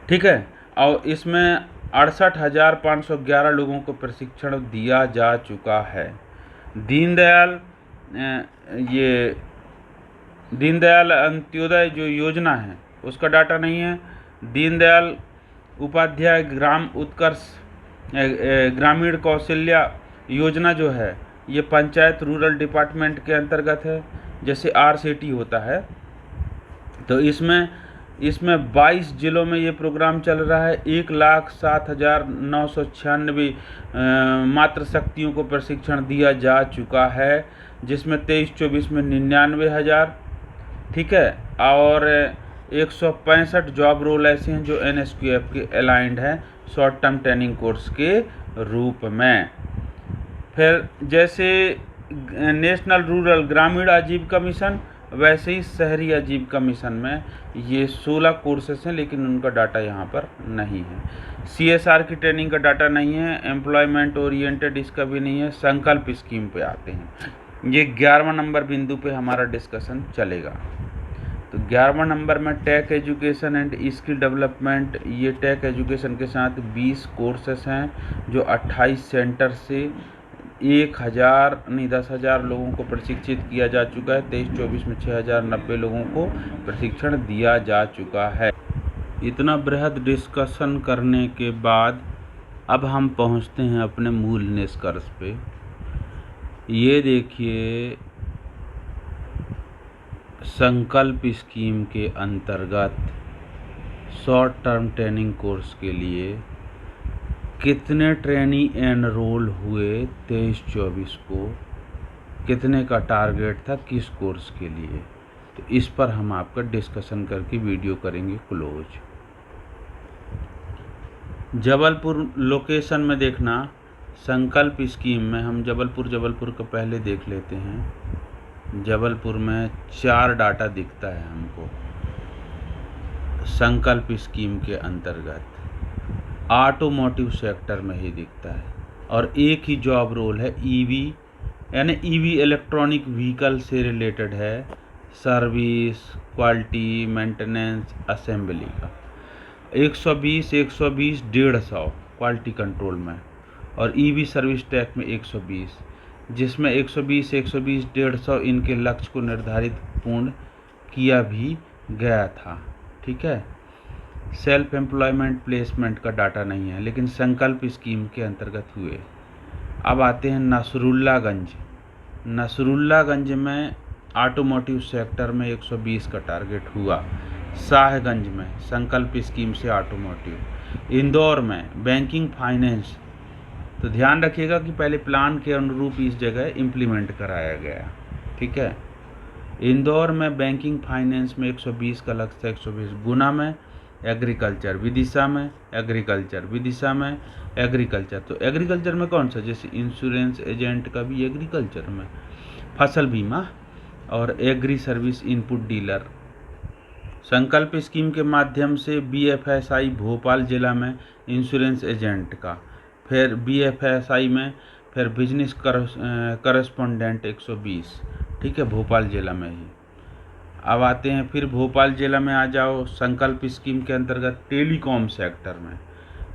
ठीक है। और इसमें 68,511 लोगों को प्रशिक्षण दिया जा चुका है। दीनदयाल अंत्योदय जो योजना है उसका डाटा नहीं है। दीनदयाल उपाध्याय ग्रामीण कौशल्या योजना जो है ये पंचायत रूरल डिपार्टमेंट के अंतर्गत है, जैसे RCT होता है। तो इसमें 22 जिलों में ये प्रोग्राम चल रहा है। 1,07,996 मातृशक्तियों को प्रशिक्षण दिया जा चुका है, जिसमें 23-24 में 99,000, ठीक है। और 165 जॉब रोल ऐसे हैं जो NSQF के अलाइंड हैं शॉर्ट टर्म ट्रेनिंग कोर्स के रूप में। फिर जैसे नेशनल रूरल ग्रामीण आजीविका मिशन, वैसे ही शहरी आजीविका मिशन में ये 16 कोर्सेस हैं, लेकिन उनका डाटा यहाँ पर नहीं है। CSR की ट्रेनिंग का डाटा नहीं है, एम्प्लॉयमेंट ओरिएंटेड इसका भी नहीं है। संकल्प स्कीम पे आते हैं, ये 11वां नंबर बिंदु पे हमारा डिस्कशन चलेगा। तो 11वां नंबर में tech education and skill development. ये टेक एजुकेशन के साथ 20 कोर्सेस हैं जो 28 सेंटर से 10,000 लोगों को प्रशिक्षित किया जा चुका है। 23-24 में 6,090 लोगों को प्रशिक्षण दिया जा चुका है। इतना बृहद डिस्कशन करने के बाद अब हम पहुंचते हैं अपने मूल निष्कर्ष पे। ये देखिए, संकल्प स्कीम के अंतर्गत शॉर्ट टर्म ट्रेनिंग कोर्स के लिए कितने ट्रेनी एनरोल हुए 23-24 को, कितने का टारगेट था किस कोर्स के लिए। तो इस पर हम आपका डिस्कशन करके वीडियो करेंगे क्लोज। जबलपुर लोकेशन में देखना, संकल्प स्कीम में हम जबलपुर को पहले देख लेते हैं। जबलपुर में 4 डाटा दिखता है हमको संकल्प स्कीम के अंतर्गत। ऑटोमोटिव सेक्टर में ही दिखता है और एक ही जॉब रोल है EV, यानी EV इलेक्ट्रॉनिक व्हीकल से रिलेटेड है, सर्विस, क्वालिटी, मेंटेनेंस, असेंबली का। 120, 120, 150 क्वालिटी कंट्रोल में, और EV सर्विस टैक में 120, जिसमें 120, 120, 150 इनके लक्ष्य को निर्धारित पूर्ण किया भी गया था, ठीक है। सेल्फ एम्प्लॉयमेंट प्लेसमेंट का डाटा नहीं है, लेकिन संकल्प स्कीम के अंतर्गत हुए। अब आते हैं नसरुल्लागंज में ऑटोमोटिव सेक्टर में 120 का टारगेट हुआ। शाहगंज में संकल्प स्कीम से ऑटोमोटिव। इंदौर में बैंकिंग फाइनेंस, तो ध्यान रखिएगा कि पहले प्लान के अनुरूप इस जगह इम्प्लीमेंट कराया गया, ठीक है। इंदौर में बैंकिंग फाइनेंस में 120 का लक्ष्य था, 120। गुना में एग्रीकल्चर, विदिशा में एग्रीकल्चर, विदिशा में एग्रीकल्चर। तो एग्रीकल्चर में कौन सा, जैसे इंश्योरेंस एजेंट का भी एग्रीकल्चर में, फसल बीमा और एग्री सर्विस इनपुट डीलर। संकल्प स्कीम के माध्यम से बीएफएसआई भोपाल जिला में इंश्योरेंस एजेंट का, फिर बीएफएसआई में फिर बिजनेस करस्पॉन्डेंट 120, ठीक है, भोपाल जिला में ही। अब आते हैं फिर भोपाल जिला में आ जाओ, संकल्प स्कीम के अंतर्गत टेलीकॉम सेक्टर में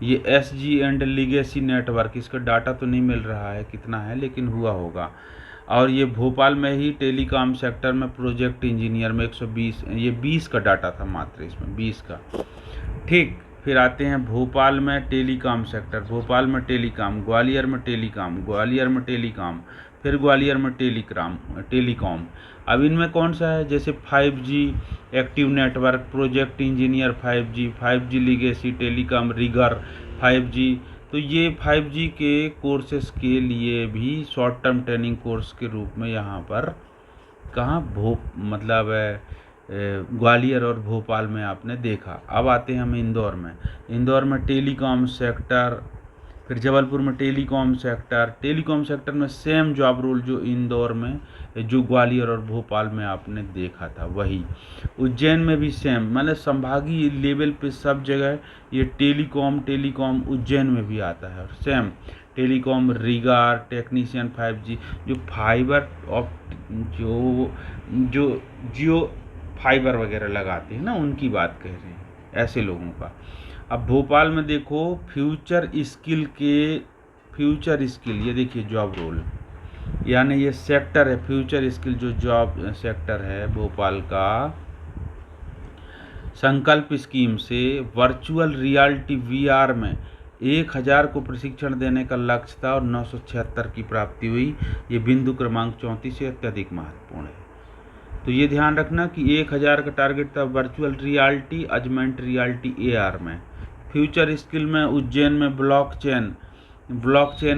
ये एसजी एंड लीगेसी नेटवर्क, इसका डाटा तो नहीं मिल रहा है कितना है, लेकिन हुआ होगा। और ये भोपाल में ही टेलीकॉम सेक्टर में प्रोजेक्ट इंजीनियर में 120, ये 20 का डाटा था मात्र इसमें, 20 का, ठीक। फिर आते हैं भोपाल में टेलीकॉम सेक्टर, भोपाल में टेलीकॉम, ग्वालियर में टेलीकॉम, ग्वालियर में टेलीकॉम, फिर ग्वालियर में टेलीकॉम। अब इनमें कौन सा है, जैसे 5G active network, project engineer 5G, 5G legacy telecom, rigger 5G। तो ये 5G के कोर्सेस के लिए भी शॉर्ट टर्म ट्रेनिंग कोर्स के रूप में यहाँ पर कहाँ मतलब ग्वालियर और भोपाल में आपने देखा। अब आते हैं हम इंदौर में, इंदौर में टेलीकॉम सेक्टर, फिर जबलपुर में टेलीकॉम सेक्टर में सेम जॉब रोल जो इंदौर में, जो ग्वालियर और भोपाल में आपने देखा था वही। उज्जैन में भी सेम, मतलब संभागीय लेवल पे सब जगह ये टेलीकॉम उज्जैन में भी आता है, और सेम टेलीकॉम, रिगार, टेक्नीशियन 5G, जो फाइबर जो जो जियो फाइबर वगैरह लगाते हैं ना, उनकी बात कह रहे हैं, ऐसे लोगों का। अब भोपाल में देखो फ्यूचर स्किल, ये देखिए जॉब रोल, यानी ये सेक्टर है फ्यूचर स्किल, जो जॉब सेक्टर है भोपाल का, संकल्प स्कीम से वर्चुअल रियलिटी VR में 1000 को प्रशिक्षण देने का लक्ष्य था और 976 की प्राप्ति हुई। ये बिंदु क्रमांक 34 से अत्यधिक महत्वपूर्ण है। तो ये ध्यान रखना कि 1000 का टारगेट था virtual reality, adjournment reality AR में। फ्यूचर स्किल में उज्जैन में ब्लॉकचेन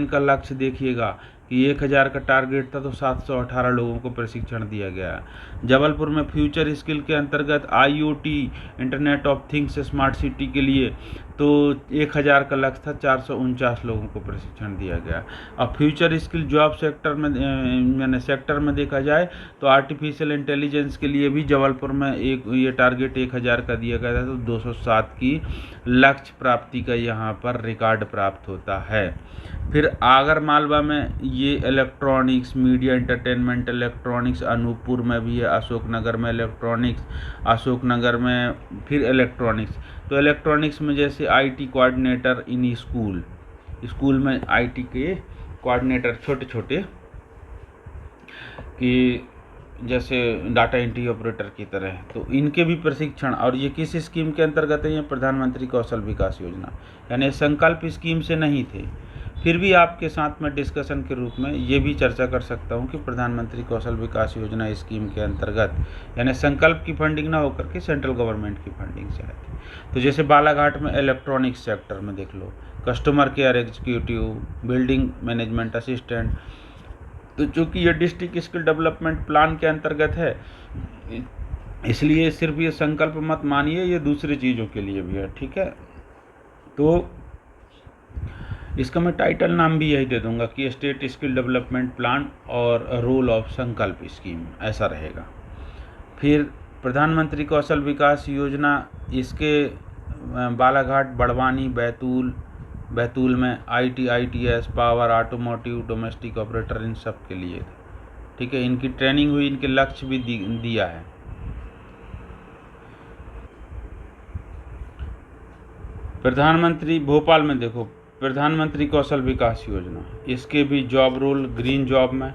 का लक्ष्य देखिएगा कि 1000 का टारगेट था तो 718 लोगों को प्रशिक्षण दिया गया। जबलपुर में फ्यूचर स्किल के अंतर्गत IoT, internet of things, smart city के लिए तो 1000 का लक्ष्य था, 449 लोगों को प्रशिक्षण दिया गया। अब फ्यूचर स्किल जॉब सेक्टर में देखा जाए तो आर्टिफिशियल इंटेलिजेंस के लिए भी जबलपुर में ये टारगेट 1000 का दिया गया था, तो 207 की लक्ष्य प्राप्ति का यहाँ पर रिकॉर्ड प्राप्त होता है। फिर आगर मालवा में ये electronics, media entertainment electronics, Anuppur में भी है, अशोकनगर में इलेक्ट्रॉनिक्स, अशोकनगर में फिर इलेक्ट्रॉनिक्स। तो इलेक्ट्रॉनिक्स में जैसे IT कोऑर्डिनेटर इन स्कूल में IT के कोऑर्डिनेटर छोटे छोटे कि जैसे डाटा एंट्री ऑपरेटर की तरह, तो इनके भी प्रशिक्षण। और ये किस स्कीम के अंतर्गत है, ये प्रधानमंत्री कौशल विकास योजना, यानी संकल्प स्कीम से नहीं थे। फिर भी आपके साथ में डिस्कशन के रूप में ये भी चर्चा कर सकता हूँ कि प्रधानमंत्री कौशल विकास योजना स्कीम के अंतर्गत, यानी संकल्प की फंडिंग ना होकर के सेंट्रल गवर्नमेंट की फंडिंग से आती। तो जैसे बालाघाट में इलेक्ट्रॉनिक्स सेक्टर में देख लो, customer care executive, building management assistant. तो चूँकि ये डिस्ट्रिक्ट स्किल डेवलपमेंट प्लान के अंतर्गत है, इसलिए सिर्फ ये संकल्प मत मानिए, ये दूसरी चीज़ों के लिए भी है, ठीक है। तो इसका मैं टाइटल नाम भी यही दे दूंगा कि स्टेट स्किल डेवलपमेंट प्लान और रोल ऑफ संकल्प स्कीम, ऐसा रहेगा। फिर प्रधानमंत्री कौशल विकास योजना, इसके बालाघाट, बड़वानी, बैतूल में IT, ITS, power, automotive, domestic operator, इन सब के लिए, ठीक है। इनकी ट्रेनिंग हुई, इनके लक्ष्य भी दिया है। प्रधानमंत्री भोपाल में देखो, प्रधानमंत्री कौशल विकास योजना, इसके भी जॉब रोल ग्रीन जॉब में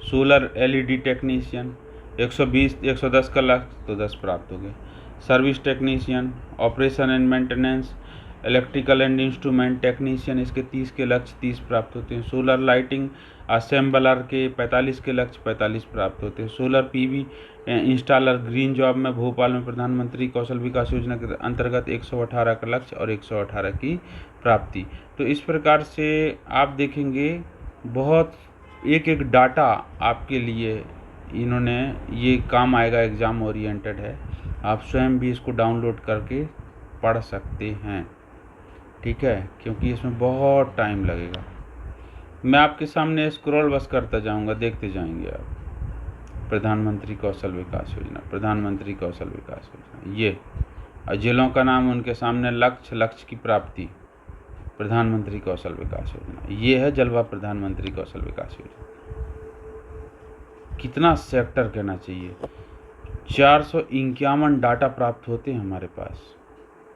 सोलर LED टेक्नीशियन 110 का लक्ष्य, तो 10 प्राप्त हो गए। Service technician, operation and maintenance, electrical and instrument technician, इसके 30 के लक्ष्य 30 प्राप्त होते हैं। सोलर लाइटिंग असेंबलर के 45 के लक्ष्य 45 प्राप्त होते हैं। Solar PV installer green job में भोपाल में प्रधानमंत्री कौशल विकास योजना के अंतर्गत 118 का लक्ष्य और 118 की प्राप्ति। तो इस प्रकार से आप देखेंगे बहुत एक डाटा आपके लिए इन्होंने, ये काम आएगा, एग्ज़ाम ओरिएंटेड है। आप स्वयं भी इसको डाउनलोड करके पढ़ सकते हैं, ठीक है, क्योंकि इसमें बहुत टाइम लगेगा। मैं आपके सामने स्क्रॉल बस करता जाऊंगा, देखते जाएंगे आप। प्रधानमंत्री कौशल विकास योजना, प्रधानमंत्री कौशल विकास योजना, ये जिलों का नाम, उनके सामने लक्ष्य, लक्ष्य की प्राप्ति, प्रधानमंत्री कौशल विकास योजना, ये है जलवा प्रधानमंत्री कौशल विकास योजना। कितना सेक्टर कहना चाहिए, 451 डाटा प्राप्त होते हैं हमारे पास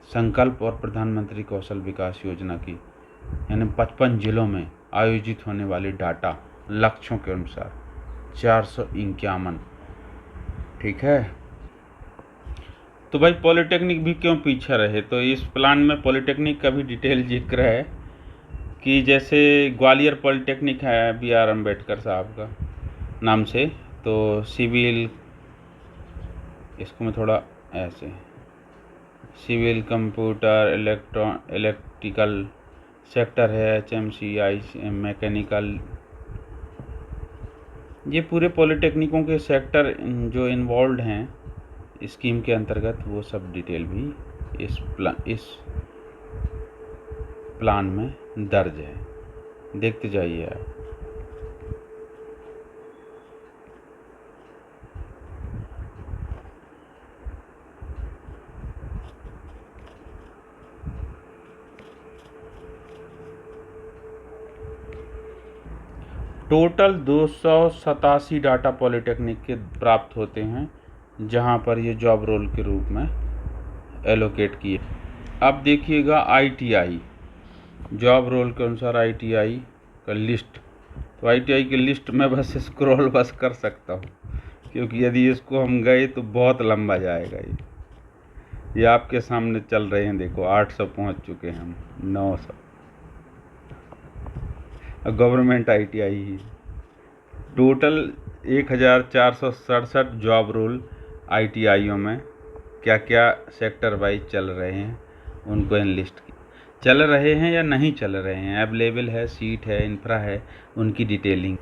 संकल्प और प्रधानमंत्री कौशल विकास योजना की, यानी 55 जिलों में आयोजित होने वाले डाटा लक्ष्यों के अनुसार 451, ठीक है। तो भाई पॉलिटेक्निक भी क्यों पीछे रहे, तो इस प्लान में पॉलिटेक्निक का भी डिटेल जिक्र है कि जैसे ग्वालियर पॉलिटेक्निक है BR अम्बेडकर साहब का नाम से, तो सिविल, इसको मैं थोड़ा ऐसे, सिविल, कंप्यूटर, इलेक्ट्रिकल सेक्टर है, HMC, मैकेनिकल, ये पूरे पॉलिटेक्निकों के सेक्टर जो इन्वॉल्व हैं स्कीम के अंतर्गत, वो सब डिटेल भी इस प्लान में दर्ज है, देखते जाइए आप। टोटल 287 डाटा पॉलिटेक्निक के प्राप्त होते हैं, जहां पर ये जॉब रोल के रूप में एलोकेट किए। अब देखिएगा ITI, जॉब रोल के अनुसार ITI का लिस्ट, तो ITI की लिस्ट में बस स्क्रॉल बस कर सकता हूँ, क्योंकि यदि इसको हम गए तो बहुत लंबा जाएगा। ये आपके सामने चल रहे हैं, देखो 800 पहुँच चुके हैं हम, 900 गवर्नमेंट ITI ही। टोटल 1467 जॉब रोल ITIयों में क्या क्या सेक्टर वाइज चल रहे हैं, उनको एनलिस्ट चल रहे हैं या नहीं चल रहे हैं, अवेलेबल है, सीट है, इंफ्रा है, उनकी डिटेलिंग।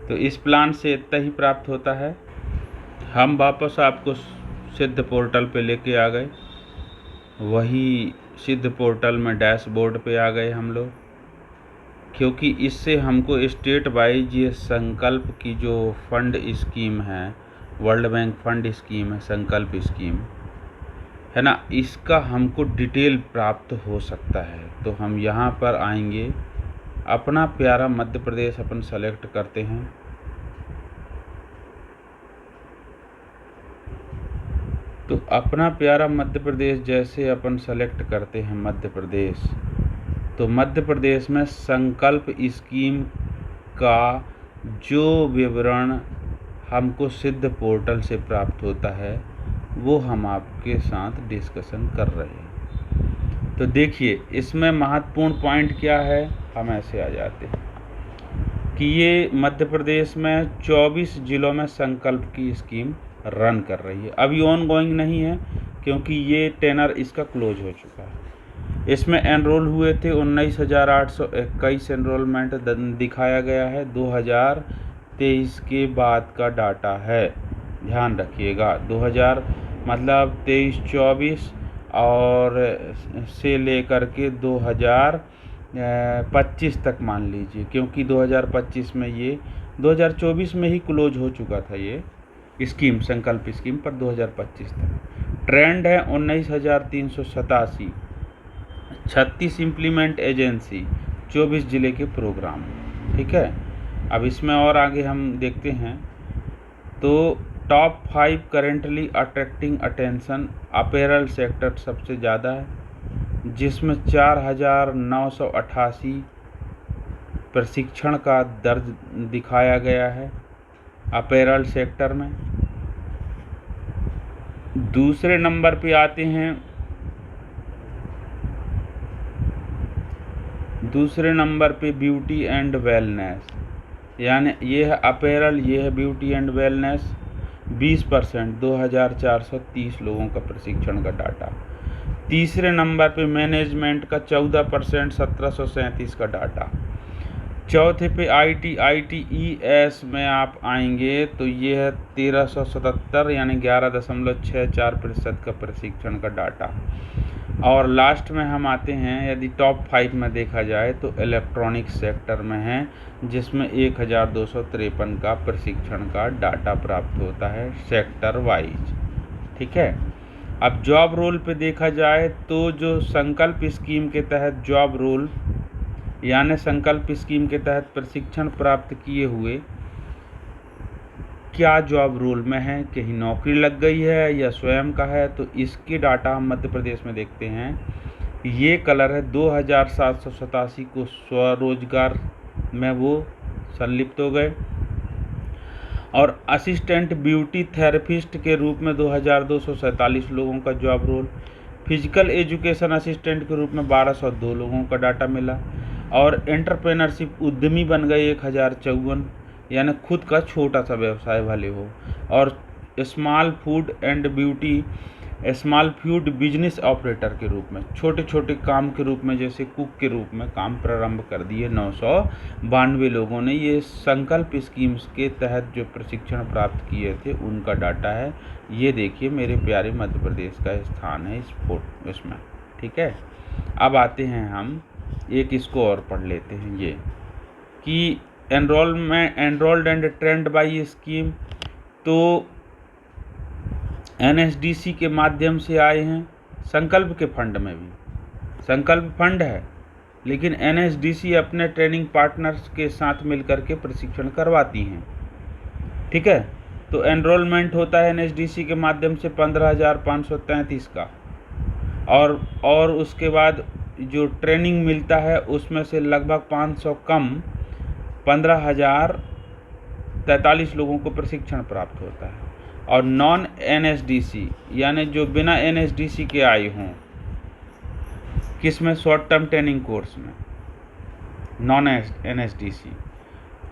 तो इस प्लान से इतना ही प्राप्त होता है। हम वापस आपको सिद्ध पोर्टल पे लेके आ गए, वही सिद्ध पोर्टल में डैशबोर्ड पे आ गए हम लोग, क्योंकि इससे हमको स्टेट वाइज ये संकल्प की जो फंड स्कीम है, वर्ल्ड बैंक फंड स्कीम है, संकल्प स्कीम है ना, इसका हमको डिटेल प्राप्त हो सकता है। तो हम यहाँ पर आएंगे, अपना प्यारा मध्य प्रदेश अपन सेलेक्ट करते हैं, तो अपना प्यारा मध्य प्रदेश जैसे अपन सेलेक्ट करते हैं मध्य प्रदेश, तो मध्य प्रदेश में संकल्प स्कीम का जो विवरण हमको सिद्ध पोर्टल से प्राप्त होता है, वो हम आपके साथ डिस्कशन कर रहे हैं। तो देखिए इसमें महत्वपूर्ण पॉइंट क्या है, हम ऐसे आ जाते हैं कि ये मध्य प्रदेश में 24 जिलों में संकल्प की स्कीम रन कर रही है। अभी ऑन गोइंग नहीं है, क्योंकि ये टेनर इसका क्लोज हो चुका है। इसमें एनरोल हुए थे 19,821 एनरोलमेंट दिखाया गया है, 2023 के बाद का डाटा है, ध्यान रखिएगा। 2000 मतलब 23-24 और से लेकर के 2025 तक मान लीजिए, क्योंकि 2025 में ये 2024 में ही क्लोज हो चुका था ये स्कीम, संकल्प स्कीम, पर 2025 तक ट्रेंड है 19,387, 36 इम्प्लीमेंट एजेंसी, 24 जिले के प्रोग्राम, ठीक है। अब इसमें और आगे हम देखते हैं, तो top 5 currently attracting attention, apparel sector सबसे ज़्यादा है, जिसमें 4,988 प्रशिक्षण का दर्ज दिखाया गया है अपैरल सेक्टर में। दूसरे नंबर पे आते हैं, दूसरे नंबर पे ब्यूटी एंड वेलनेस, यानी ये है अपैरल, ये है ब्यूटी एंड वेलनेस, 20%, 2,430 लोगों का प्रशिक्षण का डाटा। तीसरे नंबर पे मैनेजमेंट का 14%, 1,737 का डाटा। चौथे पे ITES में आप आएंगे तो ये है 1,377, यानी 11.64% का प्रशिक्षण का डाटा। और लास्ट में हम आते हैं, यदि टॉप 5 में देखा जाए तो इलेक्ट्रॉनिक सेक्टर में है, जिसमें 1253 का प्रशिक्षण का डाटा प्राप्त होता है सेक्टर वाइज। ठीक है। अब जॉब रोल पे देखा जाए तो जो संकल्प स्कीम के तहत जॉब रोल यानी संकल्प स्कीम के तहत प्रशिक्षण प्राप्त किए हुए क्या जॉब रोल में है, कहीं नौकरी लग गई है या स्वयं का है, तो इसके डाटा हम मध्य प्रदेश में देखते हैं। ये कलर है 2787 को स्वरोजगार में वो संलिप्त हो गए, और असिस्टेंट ब्यूटी थेरेपिस्ट के रूप में 2247 लोगों का job role, physical education assistant के रूप में 1202 लोगों का डाटा मिला, और एंटरप्रेन्योरशिप उद्यमी बन गए 1054, यानी खुद का छोटा सा व्यवसाय वाले हो, और स्मॉल फूड बिजनेस ऑपरेटर के रूप में छोटे छोटे काम के रूप में, जैसे कुक के रूप में काम प्रारंभ कर दिए 992 लोगों ने। ये संकल्प स्कीम्स के तहत जो प्रशिक्षण प्राप्त किए थे उनका डाटा है। ये देखिए मेरे प्यारे मध्य प्रदेश का स्थान है इसमें। ठीक है। अब आते हैं हम एक इसको और पढ़ लेते हैं, ये कि enrolled and trend by scheme, तो एनएसडीसी के माध्यम से आए हैं। संकल्प के फंड में भी संकल्प फंड है, लेकिन एनएसडीसी अपने ट्रेनिंग पार्टनर्स के साथ मिलकर के प्रशिक्षण करवाती हैं। ठीक है। तो एनरोलमेंट होता है एनएसडीसी के माध्यम से 15,533 का, और उसके बाद जो ट्रेनिंग मिलता है उसमें से लगभग 500 कम 15,043 लोगों को प्रशिक्षण प्राप्त होता है। और नॉन एनएसडीसी यानी जो बिना एनएसडीसी के आए हों, किसमें, शॉर्ट टर्म ट्रेनिंग कोर्स में, नॉन एनएसडीसी,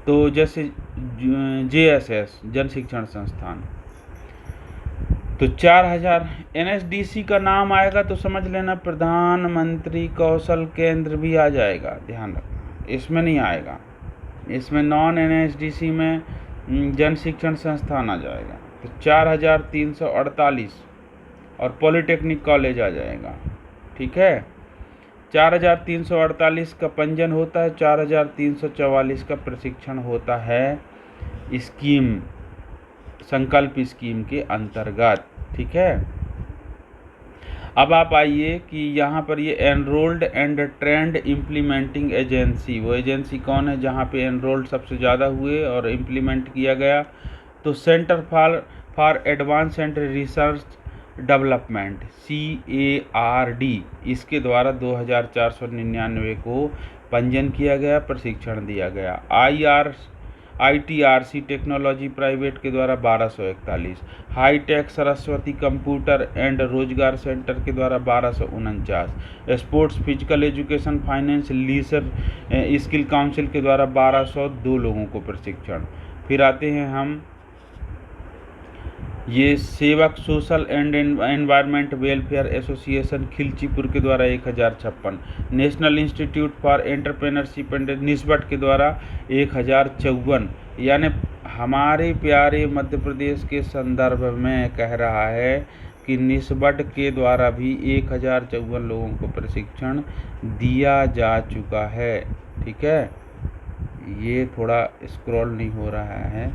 तो जैसे जेएसएस जन शिक्षण संस्थान, तो 4000। एनएसडीसी का नाम आएगा तो समझ लेना प्रधानमंत्री कौशल केंद्र भी आ जाएगा, ध्यान रखना, इसमें नहीं आएगा। इसमें नॉन एनएसडीसी में जन शिक्षण संस्थान आ जाएगा, तो 4348, और पॉलिटेक्निक कॉलेज आ जाएगा। ठीक है। 4348 का पंजीयन होता है, 4344 का प्रशिक्षण होता है स्कीम, संकल्प स्कीम के अंतर्गत। ठीक है। अब आप आइए कि यहाँ पर ये enrolled and trend implementing agency, वो एजेंसी कौन है जहाँ पे एनरोल्ड सबसे ज़्यादा हुए और इम्प्लीमेंट किया गया, तो centre for advance and research development CARD, इसके द्वारा 2499 को पंजीयन किया गया, प्रशिक्षण दिया गया। ITRC टेक्नोलॉजी प्राइवेट के द्वारा 1241, हाईटेक सरस्वती कंप्यूटर एंड रोजगार सेंटर के द्वारा 1249, sports physical education finance leisure skill council के द्वारा 1202 लोगों को प्रशिक्षण। फिर आते हैं हम ये Sevak social and environment welfare association Khilchipur के द्वारा 1056, national institute for entrepreneurship and निस्बत के द्वारा 1054, यानी हमारे प्यारे मध्य प्रदेश के संदर्भ में कह रहा है कि निस्बत के द्वारा भी 1054 लोगों को प्रशिक्षण दिया जा चुका है। ठीक है। ये थोड़ा स्क्रॉल नहीं हो रहा है,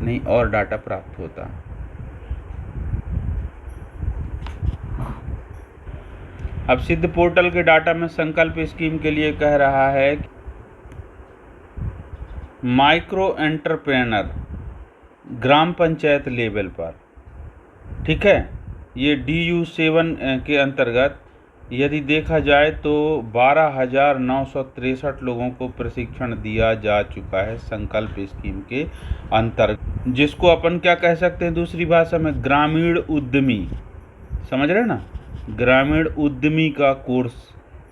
नहीं और डाटा प्राप्त होता। अब सिद्ध पोर्टल के डाटा में संकल्प स्कीम के लिए कह रहा है माइक्रो एंटरप्रेनर ग्राम पंचायत लेवल पर। ठीक है। ये DU7 के अंतर्गत यदि देखा जाए तो 12,963 लोगों को प्रशिक्षण दिया जा चुका है संकल्प स्कीम के अंतर्गत, जिसको अपन क्या कह सकते हैं दूसरी भाषा में, ग्रामीण उद्यमी। समझ रहे ना, ग्रामीण उद्यमी का कोर्स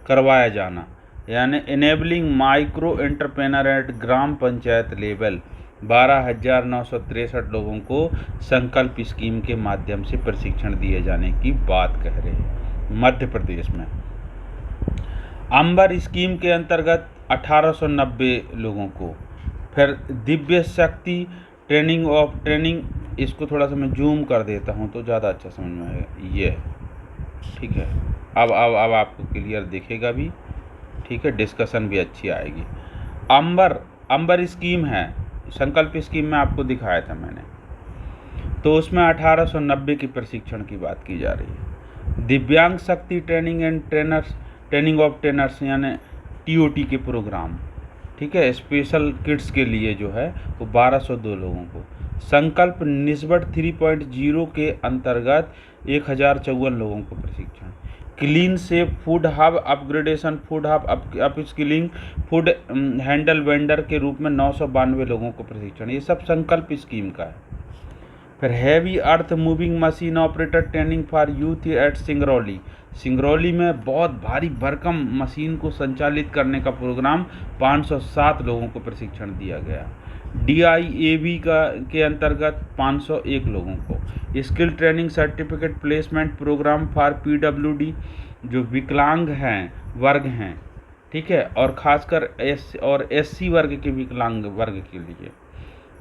करवाया जाना, यानी enabling micro entrepreneur at gram panchayat level, 12,963 लोगों को संकल्प स्कीम के माध्यम से प्रशिक्षण दिए जाने की बात कह रहे हैं मध्य प्रदेश में। अंबर स्कीम के अंतर्गत 1890 लोगों को। फिर दिव्य शक्ति ट्रेनिंग, इसको थोड़ा सा मैं जूम कर देता हूँ तो ज़्यादा अच्छा समझ में आएगा। ये ठीक है। अब आपको क्लियर दिखेगा भी, ठीक है, डिस्कशन भी अच्छी आएगी। अंबर स्कीम है, संकल्प स्कीम में आपको दिखाया था मैंने, तो उसमें 1890 की प्रशिक्षण की बात की जा रही है। दिव्यांग शक्ति ट्रेनिंग ऑफ ट्रेनर्स यानी TOT के प्रोग्राम, ठीक है, स्पेशल किड्स के लिए जो है वो 1202 लोगों को। संकल्प निस्बत 3.0 के अंतर्गत 1054 लोगों को प्रशिक्षण। Clean safe food hub upgradation, food hub upskilling, food handle vendor के रूप में 992 लोगों को प्रशिक्षण। ये सब संकल्प स्कीम का है। फिर heavy earth moving machine operator training for youth at Singrauli में बहुत भारी भरकम मशीन को संचालित करने का प्रोग्राम, 507 लोगों को प्रशिक्षण दिया गया। DIAB के अंतर्गत 501 लोगों को। Skill training certificate placement program for PWD जो विकलांग हैं वर्ग हैं, ठीक है, और खासकर SC वर्ग के विकलांग वर्ग के लिए,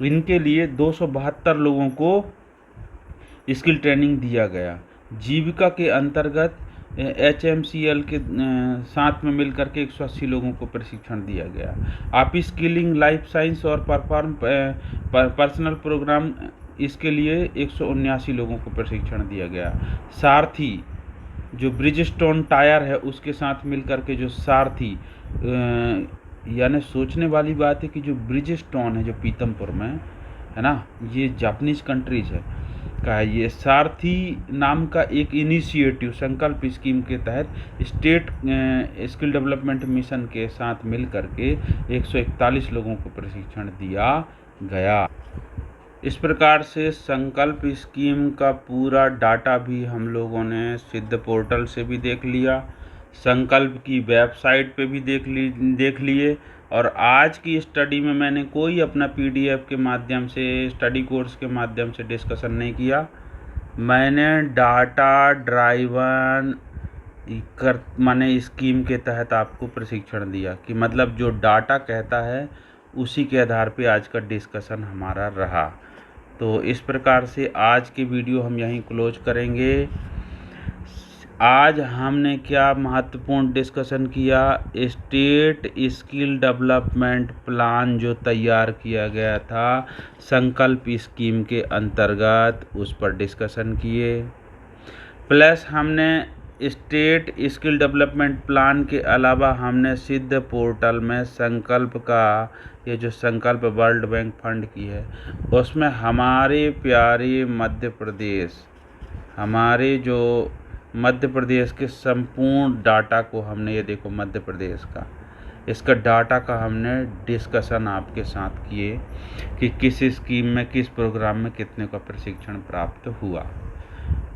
इनके लिए 272 लोगों को स्किल ट्रेनिंग दिया गया। जीविका के अंतर्गत HMCL के साथ में मिलकर के 180 लोगों को प्रशिक्षण दिया गया। आप स्किलिंग लाइफ साइंस और पर्सनल प्रोग्राम, इसके लिए 179 लोगों को प्रशिक्षण दिया गया। सारथी जो ब्रिजस्टोन टायर है उसके साथ मिलकर के जो सारथी, यानी सोचने वाली बात है कि जो ब्रिजस्टोन है जो पीतमपुर में है ना, ये जापानीज कंट्रीज है का है। ये सारथी नाम का एक इनिशिएटिव संकल्प स्कीम के तहत स्टेट स्किल डेवलपमेंट मिशन के साथ मिल करके 141 लोगों को प्रशिक्षण दिया गया। इस प्रकार से संकल्प स्कीम का पूरा डाटा भी हम लोगों ने सिद्ध पोर्टल से भी देख लिया, संकल्प की वेबसाइट पे भी देख लिए, और आज की स्टडी में मैंने कोई अपना PDF के माध्यम से, स्टडी कोर्स के माध्यम से डिस्कशन नहीं किया। मैंने डाटा ड्राइवन माने स्कीम के तहत आपको प्रशिक्षण दिया कि मतलब जो डाटा कहता है उसी के आधार पे आज का डिस्कशन हमारा रहा। तो इस प्रकार से आज की वीडियो हम यहीं क्लोज करेंगे। आज हमने क्या महत्वपूर्ण डिस्कशन किया, स्टेट स्किल डेवलपमेंट प्लान जो तैयार किया गया था संकल्प स्कीम के अंतर्गत, उस पर डिस्कशन किए। प्लस हमने स्टेट स्किल डेवलपमेंट प्लान के अलावा हमने सिद्ध पोर्टल में संकल्प का, ये जो संकल्प वर्ल्ड बैंक फंड की है, उसमें हमारे प्यारे मध्य प्रदेश, हमारे जो मध्य प्रदेश के संपूर्ण डाटा को हमने, ये देखो मध्य प्रदेश का, इसका डाटा का हमने डिस्कशन आपके साथ किए कि किस स्कीम में किस प्रोग्राम में कितने का प्रशिक्षण प्राप्त हुआ।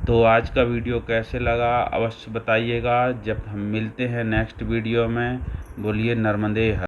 तो आज का वीडियो कैसे लगा अवश्य बताइएगा। जब हम मिलते हैं नेक्स्ट वीडियो में, बोलिए नर्मदे हर।